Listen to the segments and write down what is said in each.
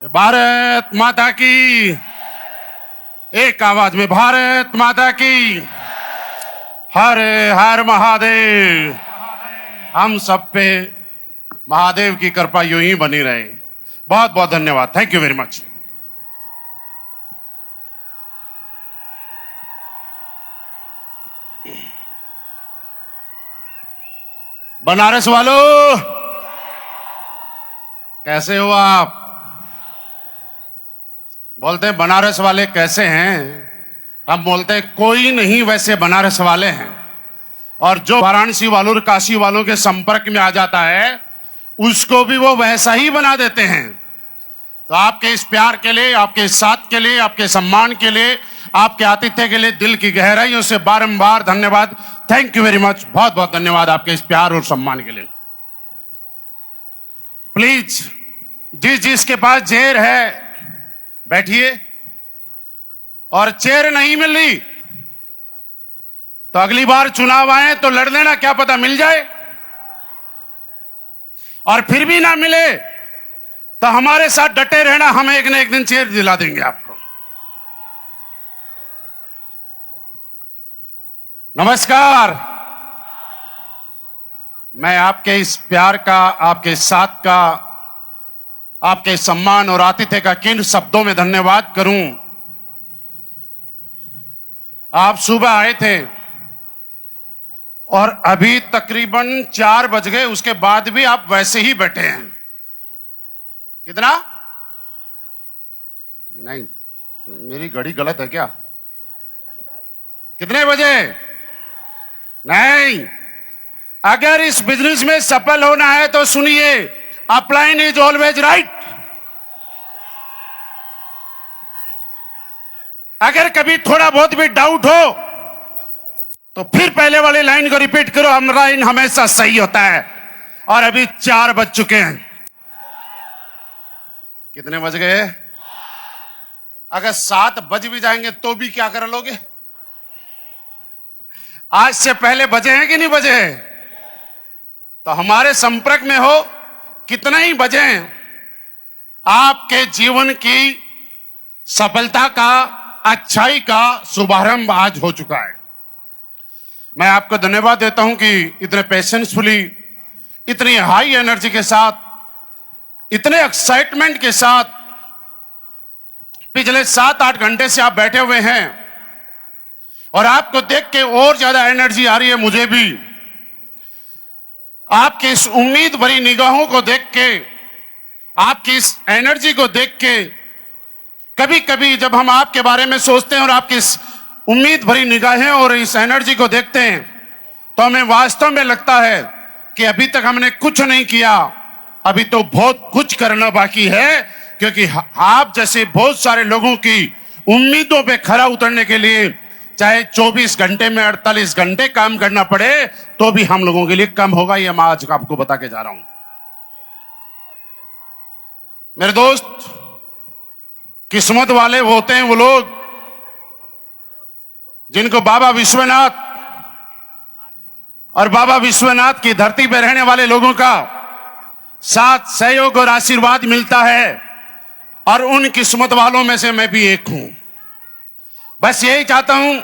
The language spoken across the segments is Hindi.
भारत माता की। एक आवाज में भारत माता की। हर हर महादेव। हम सब पे महादेव की कृपा यूं ही बनी रहे। बहुत बहुत धन्यवाद। Thank you very much. Banaras वालों, कैसे हो आप? बोलते हैं बनारस वाले कैसे हैं, हम बोलते हैं कोई नहीं वैसे बनारस वाले हैं। और जो वाराणसी वालों और काशी वालों के संपर्क में आ जाता है उसको भी वो वैसा ही बना देते हैं। तो आपके इस प्यार के लिए, आपके साथ के लिए, आपके सम्मान के लिए, आपके आतिथ्य के लिए दिल की गहराइयों से बारंबार धन्यवाद। Thank you very much. बहुत बहुत धन्यवाद आपके इस प्यार और सम्मान के लिए। प्लीज जिसके पास चेयर है बैठिए, और चेयर नहीं मिली तो अगली बार चुनाव आए तो लड़ लेना, क्या पता मिल जाए। और फिर भी ना मिले तो हमारे साथ डटे रहना, हम एक न एक दिन चेयर दिला देंगे आपको। नमस्कार। मैं आपके इस प्यार का, आपके साथ का, आपके सम्मान और आतिथ्य का किन शब्दों में धन्यवाद करूं। आप सुबह आए थे और अभी तकरीबन 4 बज गए, उसके बाद भी आप वैसे ही बैठे हैं। कितना? नहीं, मेरी घड़ी गलत है क्या? कितने बजे? नहीं, अगर इस बिजनेस में सफल होना है तो सुनिए, अपलाइन इज ऑलवेज राइट। अगर कभी थोड़ा बहुत भी डाउट हो तो फिर पहले वाली लाइन को रिपीट करो, हमारा लाइन हमेशा सही होता है। और अभी 4 बज चुके हैं। कितने बज गए? अगर 7 बज भी जाएंगे तो भी क्या कर लोगे? आज से पहले बजे हैं कि नहीं बजे हैं? तो हमारे संपर्क में हो, कितना ही बजे हैं, आपके जीवन की सफलता का, अच्छाई का शुभारंभ आज हो चुका है। मैं आपको धन्यवाद देता हूं कि इतने पेशेंसफुली, इतनी हाई एनर्जी के साथ, इतने एक्साइटमेंट के साथ पिछले 7-8 घंटे से आप बैठे हुए हैं। और आपको देख के और ज्यादा एनर्जी आ रही है मुझे भी। आपकी इस उम्मीद भरी निगाहों को देख के, आपकी इस एनर्जी को देख के, कभी कभी जब हम आपके बारे में सोचते हैं और आपकी इस उम्मीद भरी निगाहें और इस एनर्जी को देखते हैं तो हमें वास्तव में लगता है कि अभी तक हमने कुछ नहीं किया, अभी तो बहुत कुछ करना बाकी है। क्योंकि आप जैसे बहुत सारे लोगों की उम्मीदों पे खरा उतरने के लिए चाहे 24 घंटे में 48 घंटे काम करना पड़े तो भी हम लोगों के लिए कम होगा। ये मैं आज आपको बता के जा रहा हूं। मेरे दोस्त, किस्मत वाले वो होते हैं वो लोग जिनको बाबा विश्वनाथ और बाबा विश्वनाथ की धरती पर रहने वाले लोगों का साथ, सहयोग और आशीर्वाद मिलता है। और उन किस्मत वालों में से मैं भी एक हूं। बस यही चाहता हूं,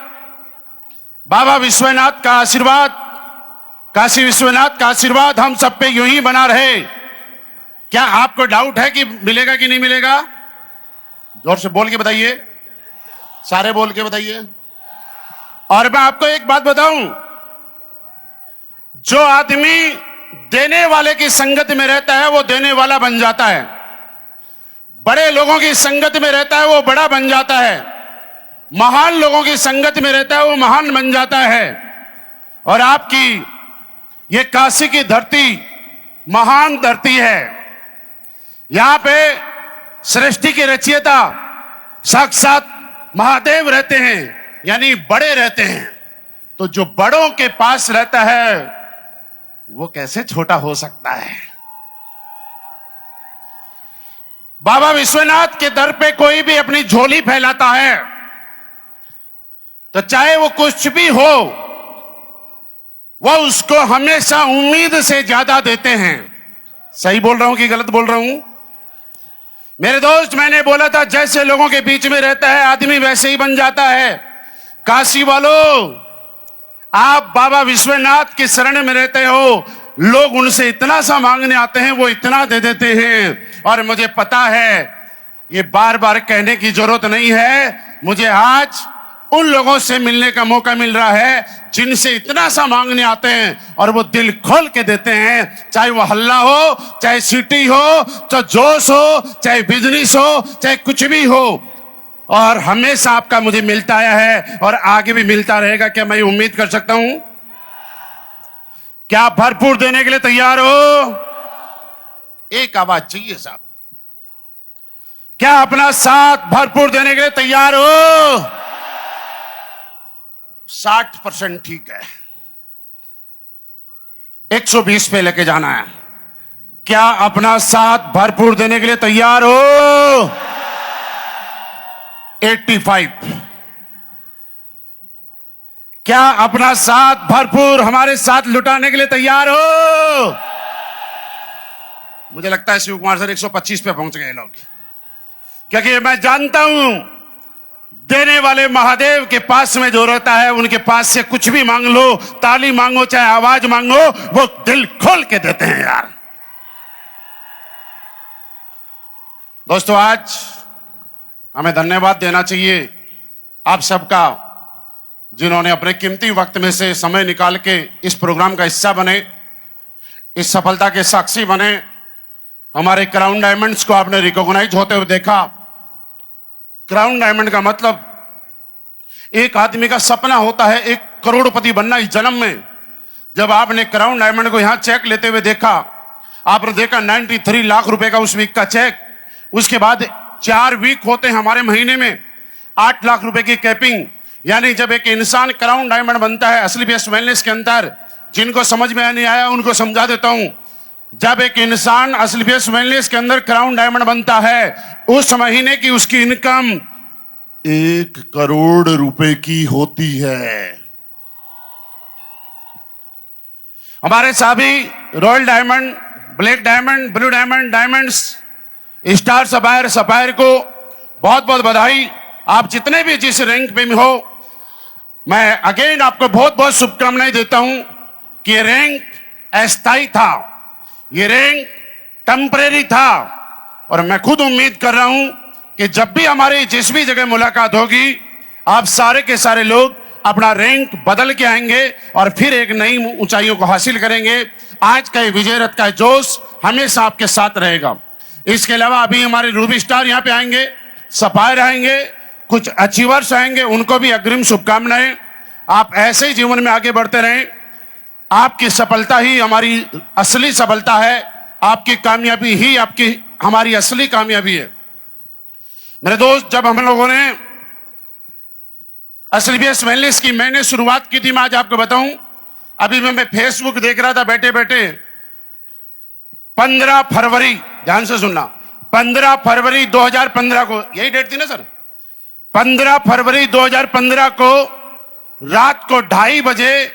बाबा विश्वनाथ का आशीर्वाद, काशी विश्वनाथ का आशीर्वाद हम सब पे यूं ही बना रहे। क्या आपको डाउट है कि मिलेगा कि नहीं मिलेगा? जोर से बोल के बताइए, सारे बोल के बताइए। और मैं आपको एक बात बताऊं, जो आदमी देने वाले की संगत में रहता है वो देने वाला बन जाता है। बड़े लोगों की संगत में रहता है वो बड़ा बन जाता है। महान लोगों की संगत में रहता है वो महान बन जाता है। और आपकी ये काशी की धरती महान धरती है। यहां पे सृष्टि के रचयिता साक्षात महादेव रहते हैं, यानी बड़े रहते हैं। तो जो बड़ों के पास रहता है वो कैसे छोटा हो सकता है? बाबा विश्वनाथ के दर पे कोई भी अपनी झोली फैलाता है तो चाहे वो कुछ भी हो, वो उसको हमेशा उम्मीद से ज्यादा देते हैं। सही बोल रहा हूं कि गलत बोल रहा हूं? मेरे दोस्त, मैंने बोला था जैसे लोगों के बीच में रहता है आदमी वैसे ही बन जाता है। काशी वालों, आप बाबा विश्वनाथ की शरण में रहते हो, लोग उनसे इतना सा मांगने आते हैं, वो इतना दे देते हैं। और मुझे पता है, ये बार बार कहने की जरूरत नहीं है, मुझे आज उन लोगों से मिलने का मौका मिल रहा है जिनसे इतना सा मांगने आते हैं और वो दिल खोल के देते हैं। चाहे वो हल्ला हो, चाहे सीटी हो, चाहे जोश हो, चाहे बिजनेस हो, चाहे कुछ भी हो, और हमेशा आपका मुझे मिलता आया है और आगे भी मिलता रहेगा। क्या मैं उम्मीद कर सकता हूं? क्या आप भरपूर देने के लिए तैयार हो? एक आवाज चाहिए साहब। क्या अपना साथ भरपूर देने के लिए तैयार हो? 60% ठीक है, 120 पे लेके जाना है। क्या अपना साथ भरपूर देने के लिए तैयार हो? 85। क्या अपना साथ भरपूर हमारे साथ लुटाने के लिए तैयार हो? मुझे लगता है शिव कुमार सर 125 पे पहुंच गए लोग, क्योंकि मैं जानता हूं देने वाले महादेव के पास में जो रहता है, उनके पास से कुछ भी मांग लो, ताली मांगो चाहे आवाज मांगो, वो दिल खोल के देते हैं यार। दोस्तों, आज हमें धन्यवाद देना चाहिए आप सबका, जिन्होंने अपने कीमती वक्त में से समय निकाल के इस प्रोग्राम का हिस्सा बने, इस सफलता के साक्षी बने। हमारे क्राउन डायमंड्स को आपने रिकॉग्नाइज होते हुए देखा। क्राउन डायमंड का मतलब एक आदमी का सपना होता है 1 करोड़पति बनना इस जन्म में। जब आपने क्राउन डायमंड को यहां चेक लेते हुए देखा, आपने देखा 93 लाख रुपए का उस वीक का चेक, उसके बाद 4 वीक होते हैं हमारे महीने में, 8 लाख रुपए की कैपिंग। यानी जब एक इंसान क्राउन डायमंड बनता है असली बेस्ट वेलनेस के अंदर, जिनको समझ में नहीं आया उनको समझा देता हूं। जब एक इंसान असली बेस्ट वेलनेस के अंदर क्राउन डायमंड बनता है, उस महीने की उसकी इनकम 1 करोड़ रुपए की होती है। हमारे सभी royal diamond, black diamond, blue diamond, diamonds, star sapphire, sapphire को बहुत बहुत बधाई। आप जितने भी जिस रैंक पे हो, मैं अगेन आपको बहुत बहुत शुभकामनाएं देता हूं कि ये रैंक अस्थायी था, ये रैंक टेम्परेरी था, और मैं खुद उम्मीद कर रहा हूं कि जब भी हमारी जिस भी जगह मुलाकात होगी, आप सारे के सारे लोग अपना रैंक बदल के आएंगे और फिर एक नई ऊंचाइयों को हासिल करेंगे। आज का विजय रथ का जोश हमेशा आपके साथ रहेगा। इसके अलावा अभी हमारे रूबी स्टार यहाँ पे आएंगे, सफायर आएंगे, कुछ अचीवर्स आएंगे, उनको भी अग्रिम शुभकामनाएं। आप ऐसे ही जीवन में आगे बढ़ते रहें। आपकी सफलता ही हमारी असली सफलता है, आपकी कामयाबी ही आपकी हमारी असली कामयाबी है। मेरे दोस्त, जब हम लोगों ने असली बेस्ट वेलनेस की मैंने शुरुआत की थी, मैं आज आपको बताऊं, अभी मैं फेसबुक देख रहा था बैठे बैठे, 15 फरवरी, ध्यान से सुनना, 15 फरवरी 2015 को, यही डेट थी ना सर, 15 फरवरी 2015 को रात को 2:30 बजे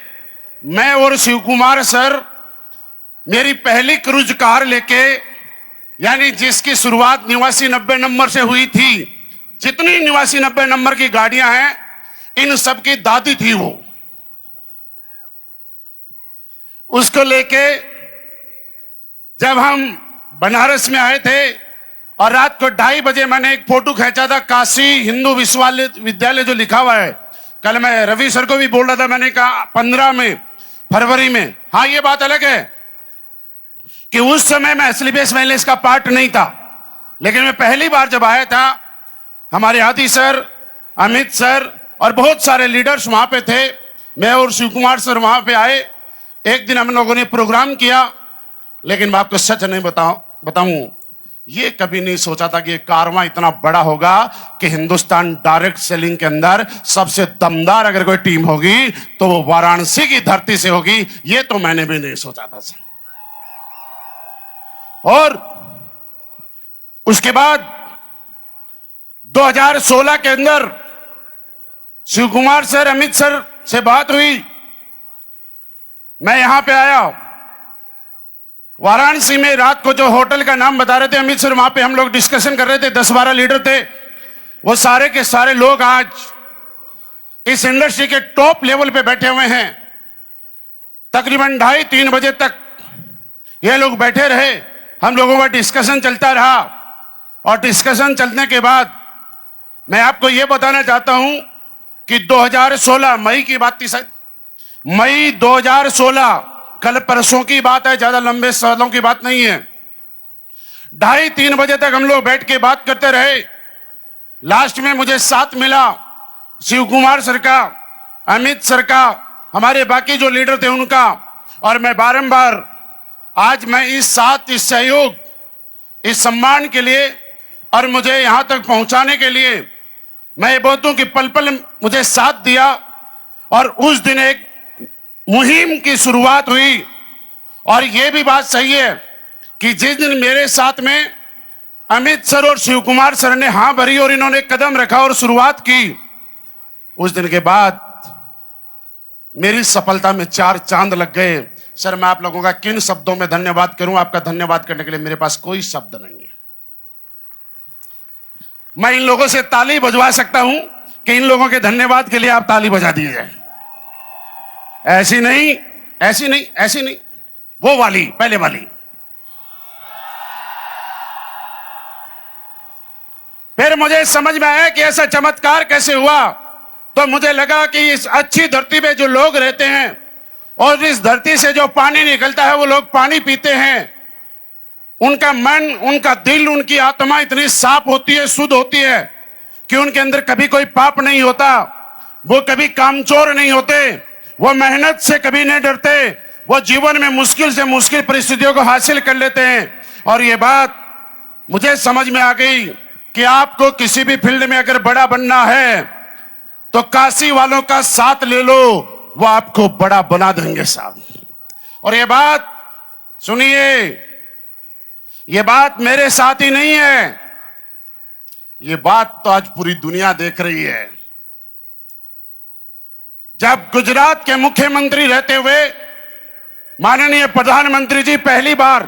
मैं और शिव कुमार सर मेरी पहली क्रूज कार लेके, यानी जिसकी शुरुआत निवासी 90 नंबर से हुई थी, जितनी निवासी 90 नंबर की गाड़ियां हैं, इन सब की दादी थी वो, उसको लेके जब हम बनारस में आए थे, और रात को 2:30 बजे मैंने एक फोटो खींचा था, काशी हिंदू विश्वविद्यालय जो लिखा हुआ है। कल मैं रवि सर को भी बोल रहा था, मैंने कहा 15 फरवरी में, हाँ ये बात अलग है कि उस समय मैं असली बेस्ट वेलनेस का पार्ट नहीं था, लेकिन मैं पहली बार जब आया था, हमारे आदि सर, अमित सर और बहुत सारे लीडर्स वहां पे थे, मैं और शिव कुमार सर वहां पे आए। एक दिन हम लोगों ने प्रोग्राम किया, लेकिन मैं आपको सच नहीं बताऊं, ये कभी नहीं सोचा था कि ये कारवां इतना बड़ा होगा कि हिंदुस्तान डायरेक्ट सेलिंग के अंदर सबसे दमदार अगर कोई टीम होगी तो वो वाराणसी की धरती से होगी। ये तो मैंने भी नहीं सोचा था सर। और उसके बाद 2016 के अंदर शिव कुमार सर, अमित सर से बात हुई, मैं यहां पे आया, वाराणसी में रात को जो होटल का नाम बता रहे थे अमित सर, वहां पे हम लोग डिस्कशन कर रहे थे, 10-12 लीडर थे। वो सारे के सारे लोग आज इस इंडस्ट्री के टॉप लेवल पे बैठे हुए हैं। तकरीबन 2:30-3 बजे तक ये लोग बैठे रहे, हम लोगों का डिस्कशन चलता रहा। और डिस्कशन चलने के बाद मैं आपको यह बताना चाहता हूं कि 2016 मई की बात थी, शायद मई 2016, कल परसों की बात है, ज्यादा लंबे सालों की बात नहीं है। 2:30-3 बजे तक हम लोग बैठ के बात करते रहे। लास्ट में मुझे साथ मिला शिव कुमार सर का, अमित सर का, हमारे बाकी जो लीडर थे उनका। और मैं बारंबार आज मैं इस साथ, इस सहयोग, इस सम्मान के लिए और मुझे यहां तक पहुंचाने के लिए मैं ये बोलता हूं कि पल पल मुझे साथ दिया। और उस दिन एक मुहिम की शुरुआत हुई। और यह भी बात सही है कि जिस दिन मेरे साथ में अमित सर और शिव कुमार सर ने हां भरी और इन्होंने कदम रखा और शुरुआत की, उस दिन के बाद मेरी सफलता में 4 चांद लग गए। सर, मैं आप लोगों का किन शब्दों में धन्यवाद करूं? आपका धन्यवाद करने के लिए मेरे पास कोई शब्द नहीं है। मैं इन लोगों से ताली बजवा सकता हूं कि इन लोगों के धन्यवाद के लिए आप ताली बजा दीजिए। ऐसी नहीं, ऐसी नहीं, ऐसी नहीं, वो वाली, पहले वाली। फिर मुझे समझ में आया कि ऐसा चमत्कार कैसे हुआ। तो मुझे लगा कि इस अच्छी धरती पे जो लोग रहते हैं और इस धरती से जो पानी निकलता है, वो लोग पानी पीते हैं, उनका मन, उनका दिल, उनकी आत्मा इतनी साफ होती है, शुद्ध होती है कि उनके अंदर कभी कोई पाप नहीं होता। वो कभी कामचोर नहीं होते, वो मेहनत से कभी नहीं डरते, वो जीवन में मुश्किल से मुश्किल परिस्थितियों को हासिल कर लेते हैं। और ये बात मुझे समझ में आ गई कि आपको किसी भी फील्ड में अगर बड़ा बनना है तो काशी वालों का साथ ले लो, वो आपको बड़ा बना देंगे साहब। और ये बात सुनिए, ये बात मेरे साथ ही नहीं है, ये बात तो आज पूरी दुनिया देख रही है। जब गुजरात के मुख्यमंत्री रहते हुए माननीय प्रधानमंत्री जी पहली बार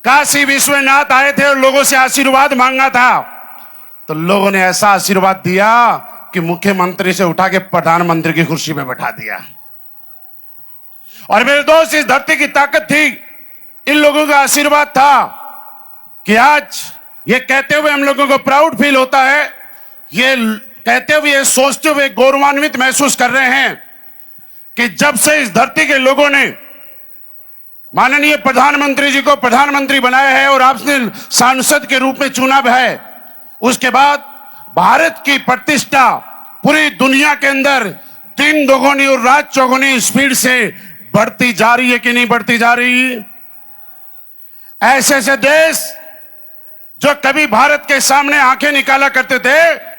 काशी विश्वनाथ आए थे और लोगों से आशीर्वाद मांगा था, तो लोगों ने ऐसा आशीर्वाद दिया कि मुख्यमंत्री से उठा के प्रधानमंत्री की कुर्सी पे बैठा दिया। और मेरे दोस्त, इस धरती की ताकत थी, इन लोगों का आशीर्वाद था कि आज ये कहते हुए हम लोगों को प्राउड फील होता है, ये कहते हुए, ये सोचते हुए गौरवान्वित महसूस कर रहे हैं कि जब से इस धरती के लोगों ने माननीय प्रधानमंत्री जी को प्रधानमंत्री बनाया है और आपने सांसद के रूप में चुना है, उसके बाद भारत की प्रतिष्ठा पूरी दुनिया के अंदर दिन दोगुनी और रात चौगुनी स्पीड से बढ़ती जा रही है कि नहीं बढ़ती जा रही? ऐसे ऐसे देश जो कभी भारत के सामने आंखें निकाला करते थे,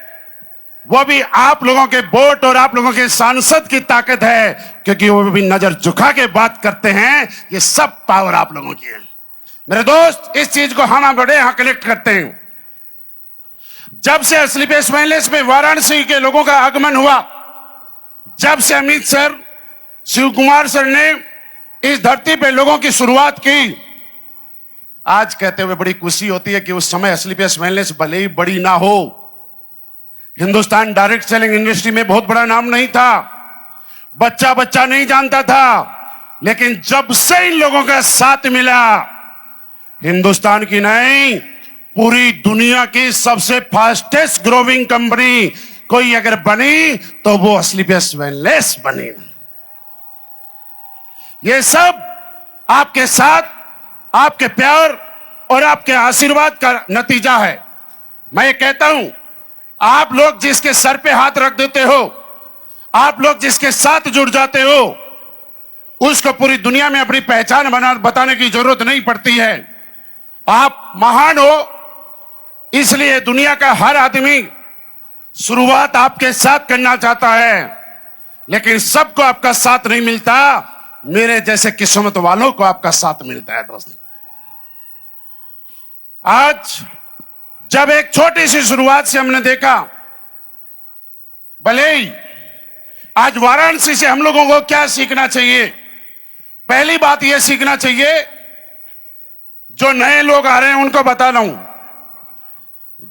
वो भी आप लोगों के वोट और आप लोगों के सांसद की ताकत है, क्योंकि वो भी नजर झुका के बात करते हैं। ये सब पावर आप लोगों की है। मेरे दोस्त, इस चीज को हम बड़े यहां कनेक्ट करते हैं। जब से स्लीपर्स वेलनेस में वाराणसी के लोगों का आगमन हुआ, जब से अमित सर, शिव कुमार सर ने इस धरती पे लोगों की शुरुआत की, आज कहते हुए बड़ी खुशी होती है कि उस समय स्लीपर्स वेलनेस भले ही बड़ी ना हो, हिंदुस्तान डायरेक्ट सेलिंग इंडस्ट्री में बहुत बड़ा नाम नहीं था, बच्चा बच्चा नहीं जानता था, लेकिन जब से इन लोगों का साथ मिला, हिंदुस्तान की नहीं पूरी दुनिया की सबसे फास्टेस्ट ग्रोइंग कंपनी कोई अगर बनी तो वो स्लीपर्स वेलनेस बनी। ये सब आपके साथ, आपके प्यार और आपके आशीर्वाद का नतीजा है। मैं ये कहता हूं, आप लोग जिसके सर पे हाथ रख देते हो, आप लोग जिसके साथ जुड़ जाते हो, उसको पूरी दुनिया में अपनी पहचान बताने की जरूरत नहीं पड़ती है। आप महान हो, इसलिए दुनिया का हर आदमी शुरुआत आपके साथ करना चाहता है, लेकिन सबको आपका साथ नहीं मिलता। मेरे जैसे किस्मत वालों को आपका साथ मिलता है। दोस्त, आज जब एक छोटी सी शुरुआत से हमने देखा, भले ही आज वाराणसी से हम लोगों को क्या सीखना चाहिए? पहली बात यह सीखना चाहिए जो नए लोग आ रहे हैं उनको बता रहा हूं,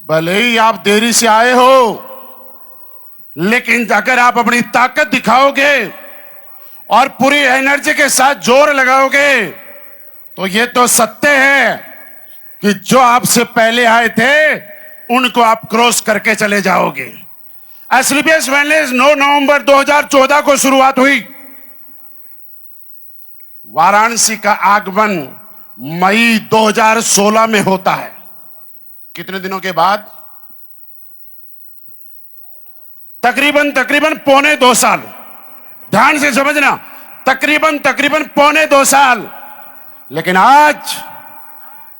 भले ही आप देरी से आए हो, लेकिन अगर आप अपनी ताकत दिखाओगे और पूरी एनर्जी के साथ जोर लगाओगे तो ये तो सत्य है कि जो आपसे पहले आए थे उनको आप क्रॉस करके चले जाओगे। एसलीपीएस वेलनेस 9 नवंबर 2014 को शुरुआत हुई। वाराणसी का आगमन मई 2016 में होता है। कितने दिनों के बाद? तकरीबन पौने 2 साल। ध्यान से समझना, तकरीबन पौने 2 साल। लेकिन आज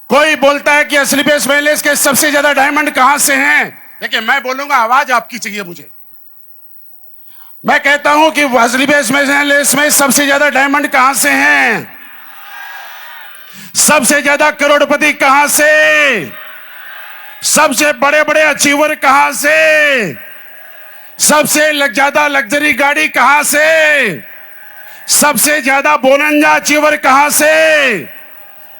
कोई बोलता है कि एसलीपीएस वेलनेस के सबसे ज्यादा डायमंड कहां से हैं। देखिए, मैं बोलूंगा, आवाज आपकी चाहिए मुझे। मैं कहता हूं कि एसलीपीएस वेलनेस में सबसे ज्यादा डायमंड कहां से हैं? सबसे ज्यादा करोड़पति कहां से? सबसे बड़े बड़े अचीवर कहां से? सबसे ज्यादा लग्जरी गाड़ी कहां से? सबसे ज्यादा बोनंजा अचीवर कहां से?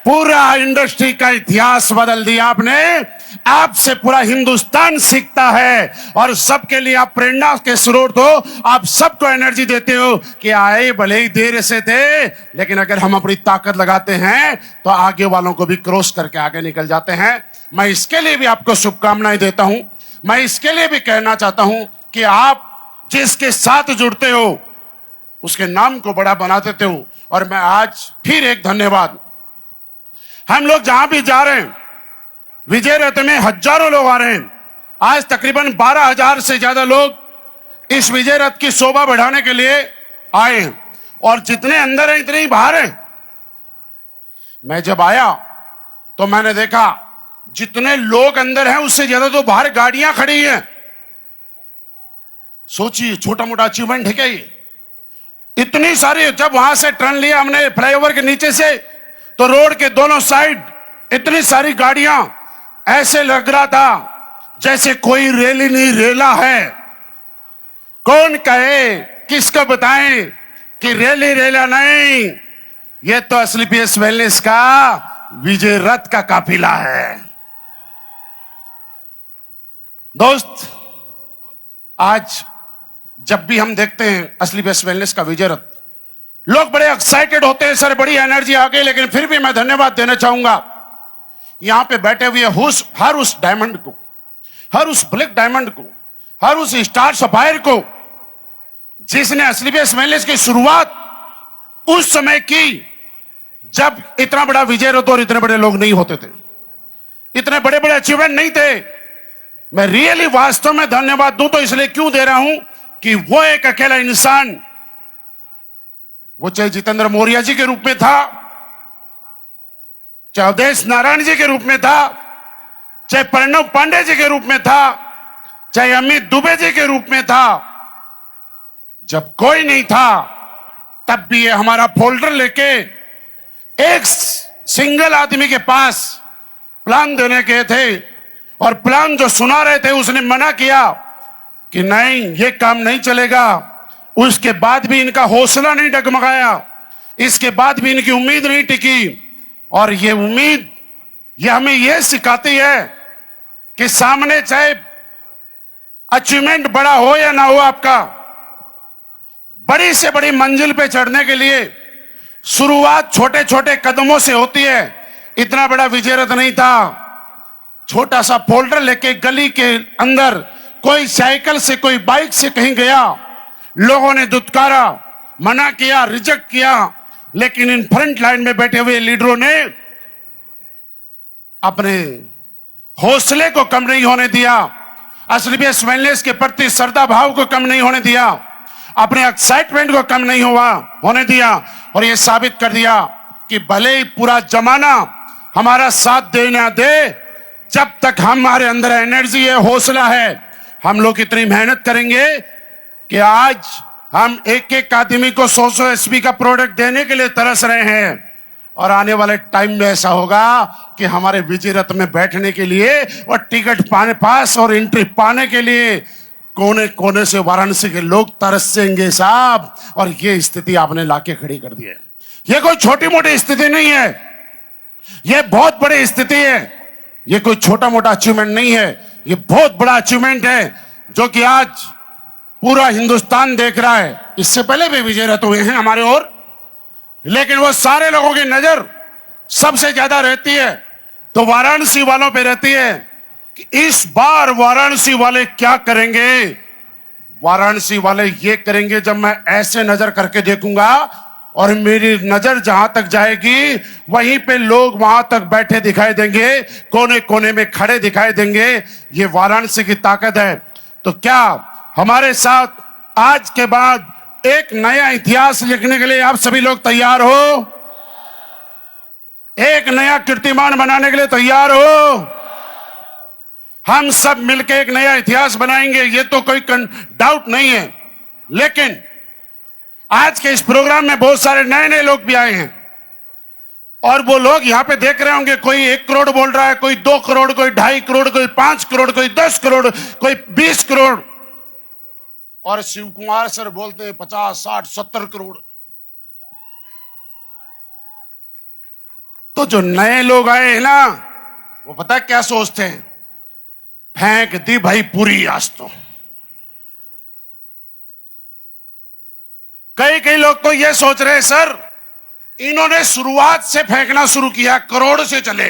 पूरा इंडस्ट्री का इतिहास बदल दिया आपने। आपसे पूरा हिंदुस्तान सीखता है और सबके लिए आप प्रेरणा के स्रोत हो। आप सबको एनर्जी देते हो कि आए भले ही देर से थे, लेकिन अगर हम अपनी ताकत लगाते हैं तो आगे वालों को भी क्रॉस करके आगे निकल जाते हैं। मैं इसके लिए भी आपको शुभकामनाएं देता हूं। मैं इसके लिए भी कहना चाहता हूं कि आप जिसके साथ जुड़ते हो उसके नाम को बड़ा बना देते हो। और मैं आज फिर एक धन्यवाद, हम लोग जहां भी जा रहे हैं, विजय रथ में हजारों लोग आ रहे हैं। आज तकरीबन 12,000 से ज्यादा लोग इस विजय रथ की शोभा बढ़ाने के लिए आए हैं और जितने अंदर हैं इतने ही बाहर हैं। मैं जब आया तो मैंने देखा जितने लोग अंदर हैं उससे ज्यादा तो बाहर गाड़ियां खड़ी हैं। सोचिए, छोटा मोटा अचीवमेंट है क्या ये? इतनी सारी, जब वहां से टर्न लिया हमने फ्लाईओवर के नीचे से, तो रोड के दोनों साइड इतनी सारी गाड़ियां, ऐसे लग रहा था जैसे कोई रैली नहीं रेला है। कौन कहे, किसको बताएं कि रैली रेला नहीं, ये तो एसलीपीएस वेलनेस का विजय रथ का काफिला है। दोस्त, आज जब भी हम देखते हैं एसलीपीएस वेलनेस का विजय रथ, लोग बड़े एक्साइटेड होते हैं, सर बड़ी एनर्जी आ गई। लेकिन फिर भी मैं धन्यवाद देना चाहूंगा यहां पे बैठे हुए हर उस डायमंड को, हर उस ब्लैक डायमंड को, हर उस स्टार सफायर को जिसने एसलीपीएस वेलनेस की शुरुआत उस समय की जब इतना बड़ा विजय रथ और इतने बड़े लोग नहीं होते थे, इतने बड़े बड़े अचीवमेंट नहीं थे। मैं रियली वास्तव में धन्यवाद दूं तो इसलिए क्यों दे रहा हूं कि वो एक अकेला इंसान, वो चाहे जितेंद्र मौर्य जी के रूप में था, चाहे अवधेश नारायण जी के रूप में था, चाहे प्रणव पांडे जी के रूप में था, चाहे अमित दुबे जी के रूप में था, जब कोई नहीं था तब भी ये हमारा फोल्डर लेके एक सिंगल आदमी के पास प्लान देने गए थे और प्लान जो सुना रहे थे उसने मना किया कि नहीं, ये काम नहीं चलेगा। उसके बाद भी इनका हौसला नहीं डगमगाया, इसके बाद भी इनकी उम्मीद नहीं टिकी। और ये उम्मीद ये हमें ये सिखाती है कि सामने चाहे अचीवमेंट बड़ा हो या ना हो, आपका बड़ी से बड़ी मंजिल पे चढ़ने के लिए शुरुआत छोटे छोटे कदमों से होती है। इतना बड़ा विजय रथ नहीं था, छोटा सा फोल्डर लेके गली के अंदर कोई साइकिल से, कोई बाइक से कहीं गया, लोगों ने दुत्कारा, मना किया, रिजेक्ट किया, लेकिन इन फ्रंट लाइन में बैठे हुए लीडरों ने अपने हौसले को कम नहीं होने दिया, एसलीपीएस वेलनेस के प्रति श्रद्धा भाव को कम नहीं होने दिया, अपने एक्साइटमेंट को कम नहीं होने दिया। और ये साबित कर दिया कि भले ही पूरा जमाना हमारा साथ दे ना दे, जब तक हमारे अंदर एनर्जी है, हौसला है, हम लोग इतनी मेहनत करेंगे कि आज हम एक एक आदमी को 100-100 एसपी का प्रोडक्ट देने के लिए तरस रहे हैं। और आने वाले टाइम में ऐसा होगा कि हमारे विजय रथ में बैठने के लिए और टिकट पास और एंट्री पाने के लिए कोने कोने से वाराणसी के लोग तरसेंगे साहब। और ये स्थिति आपने लाके खड़ी कर दी है। ये कोई छोटी मोटी स्थिति नहीं है। यह बहुत बड़ी स्थिति है। यह कोई छोटा मोटा अचीवमेंट नहीं है, यह बहुत बड़ा अचीवमेंट है जो कि आज पूरा हिंदुस्तान देख रहा है। इससे पहले भी विजय रथ हुए हैं हमारे ओर, लेकिन वो सारे लोगों की नजर सबसे ज्यादा रहती है तो वाराणसी वालों पे रहती है कि इस बार वाराणसी वाले क्या करेंगे। वाराणसी वाले ये करेंगे जब मैं ऐसे नजर करके देखूंगा और मेरी नजर जहां तक जाएगी वहीं पे लोग वहां तक बैठे दिखाई देंगे, कोने कोने में खड़े दिखाई देंगे। ये वाराणसी की ताकत है। तो क्या हमारे साथ आज के बाद एक नया इतिहास लिखने के लिए आप सभी लोग तैयार हो? एक नया कीर्तिमान बनाने के लिए तैयार हो? हम सब मिलकर एक नया इतिहास बनाएंगे, ये तो कोई डाउट नहीं है। लेकिन आज के इस प्रोग्राम में बहुत सारे नए नए लोग भी आए हैं और वो लोग यहां पे देख रहे होंगे, कोई 1 करोड़ बोल रहा है, कोई 2 करोड़, कोई 2.5 करोड़, कोई 5 करोड़, कोई 10 करोड़, कोई 20 करोड़, और शिव कुमार सर बोलते हैं 50, 60, 70 करोड़। तो जो नए लोग आए हैं ना, वो पता है क्या सोचते हैं? फेंक दी भाई पूरी आज तो। कई लोग तो ये सोच रहे हैं सर इन्होंने शुरुआत से फेंकना शुरू किया, करोड़ से चले।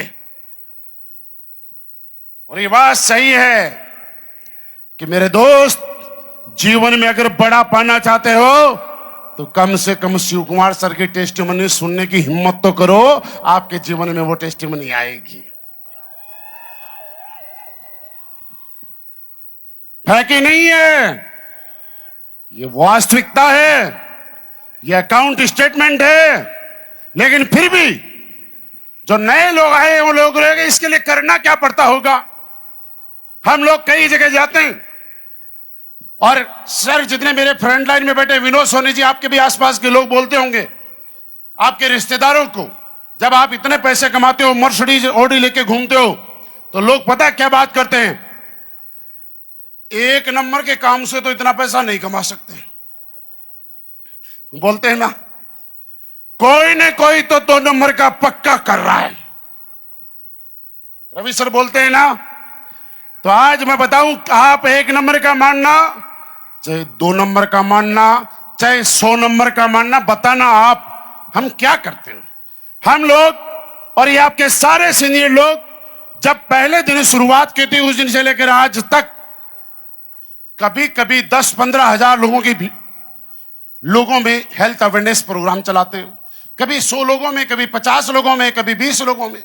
और ये बात सही है कि मेरे दोस्त, जीवन में अगर बड़ा पाना चाहते हो तो कम से कम शिव कुमार सर की टेस्टिमनी सुनने की हिम्मत तो करो, आपके जीवन में वो टेस्टिमनी आएगी। है कि नहीं है? ये वास्तविकता है, ये अकाउंट स्टेटमेंट है। लेकिन फिर भी जो नए लोग आए वो लोग रहेंगे, इसके लिए करना क्या पड़ता होगा? हम लोग कई जगह जाते हैं और सर जितने मेरे फ्रंट लाइन में बैठे विनोद सोनी जी, आपके भी आसपास के लोग बोलते होंगे आपके रिश्तेदारों को, जब आप इतने पैसे कमाते हो, मर्सिडीज ऑडी लेके घूमते हो, तो लोग पता क्या बात करते हैं? 1 नंबर के काम से तो इतना पैसा नहीं कमा सकते। बोलते हैं ना, कोई न कोई तो 2 नंबर का पक्का कर रहा है। रवि सर बोलते हैं ना। तो आज मैं बताऊं, आप 1 नंबर का मानना, चाहे 2 नंबर का मानना, चाहे 100 नंबर का मानना, बताना आप हम क्या करते हैं। हम लोग और ये आपके सारे सीनियर लोग जब पहले दिन शुरुआत की थी, उस दिन से लेकर आज तक कभी कभी 10-15 हजार लोगों में हेल्थ अवेयरनेस प्रोग्राम चलाते हैं। कभी 100 लोगों में, कभी 50 लोगों में, कभी 20 लोगों में,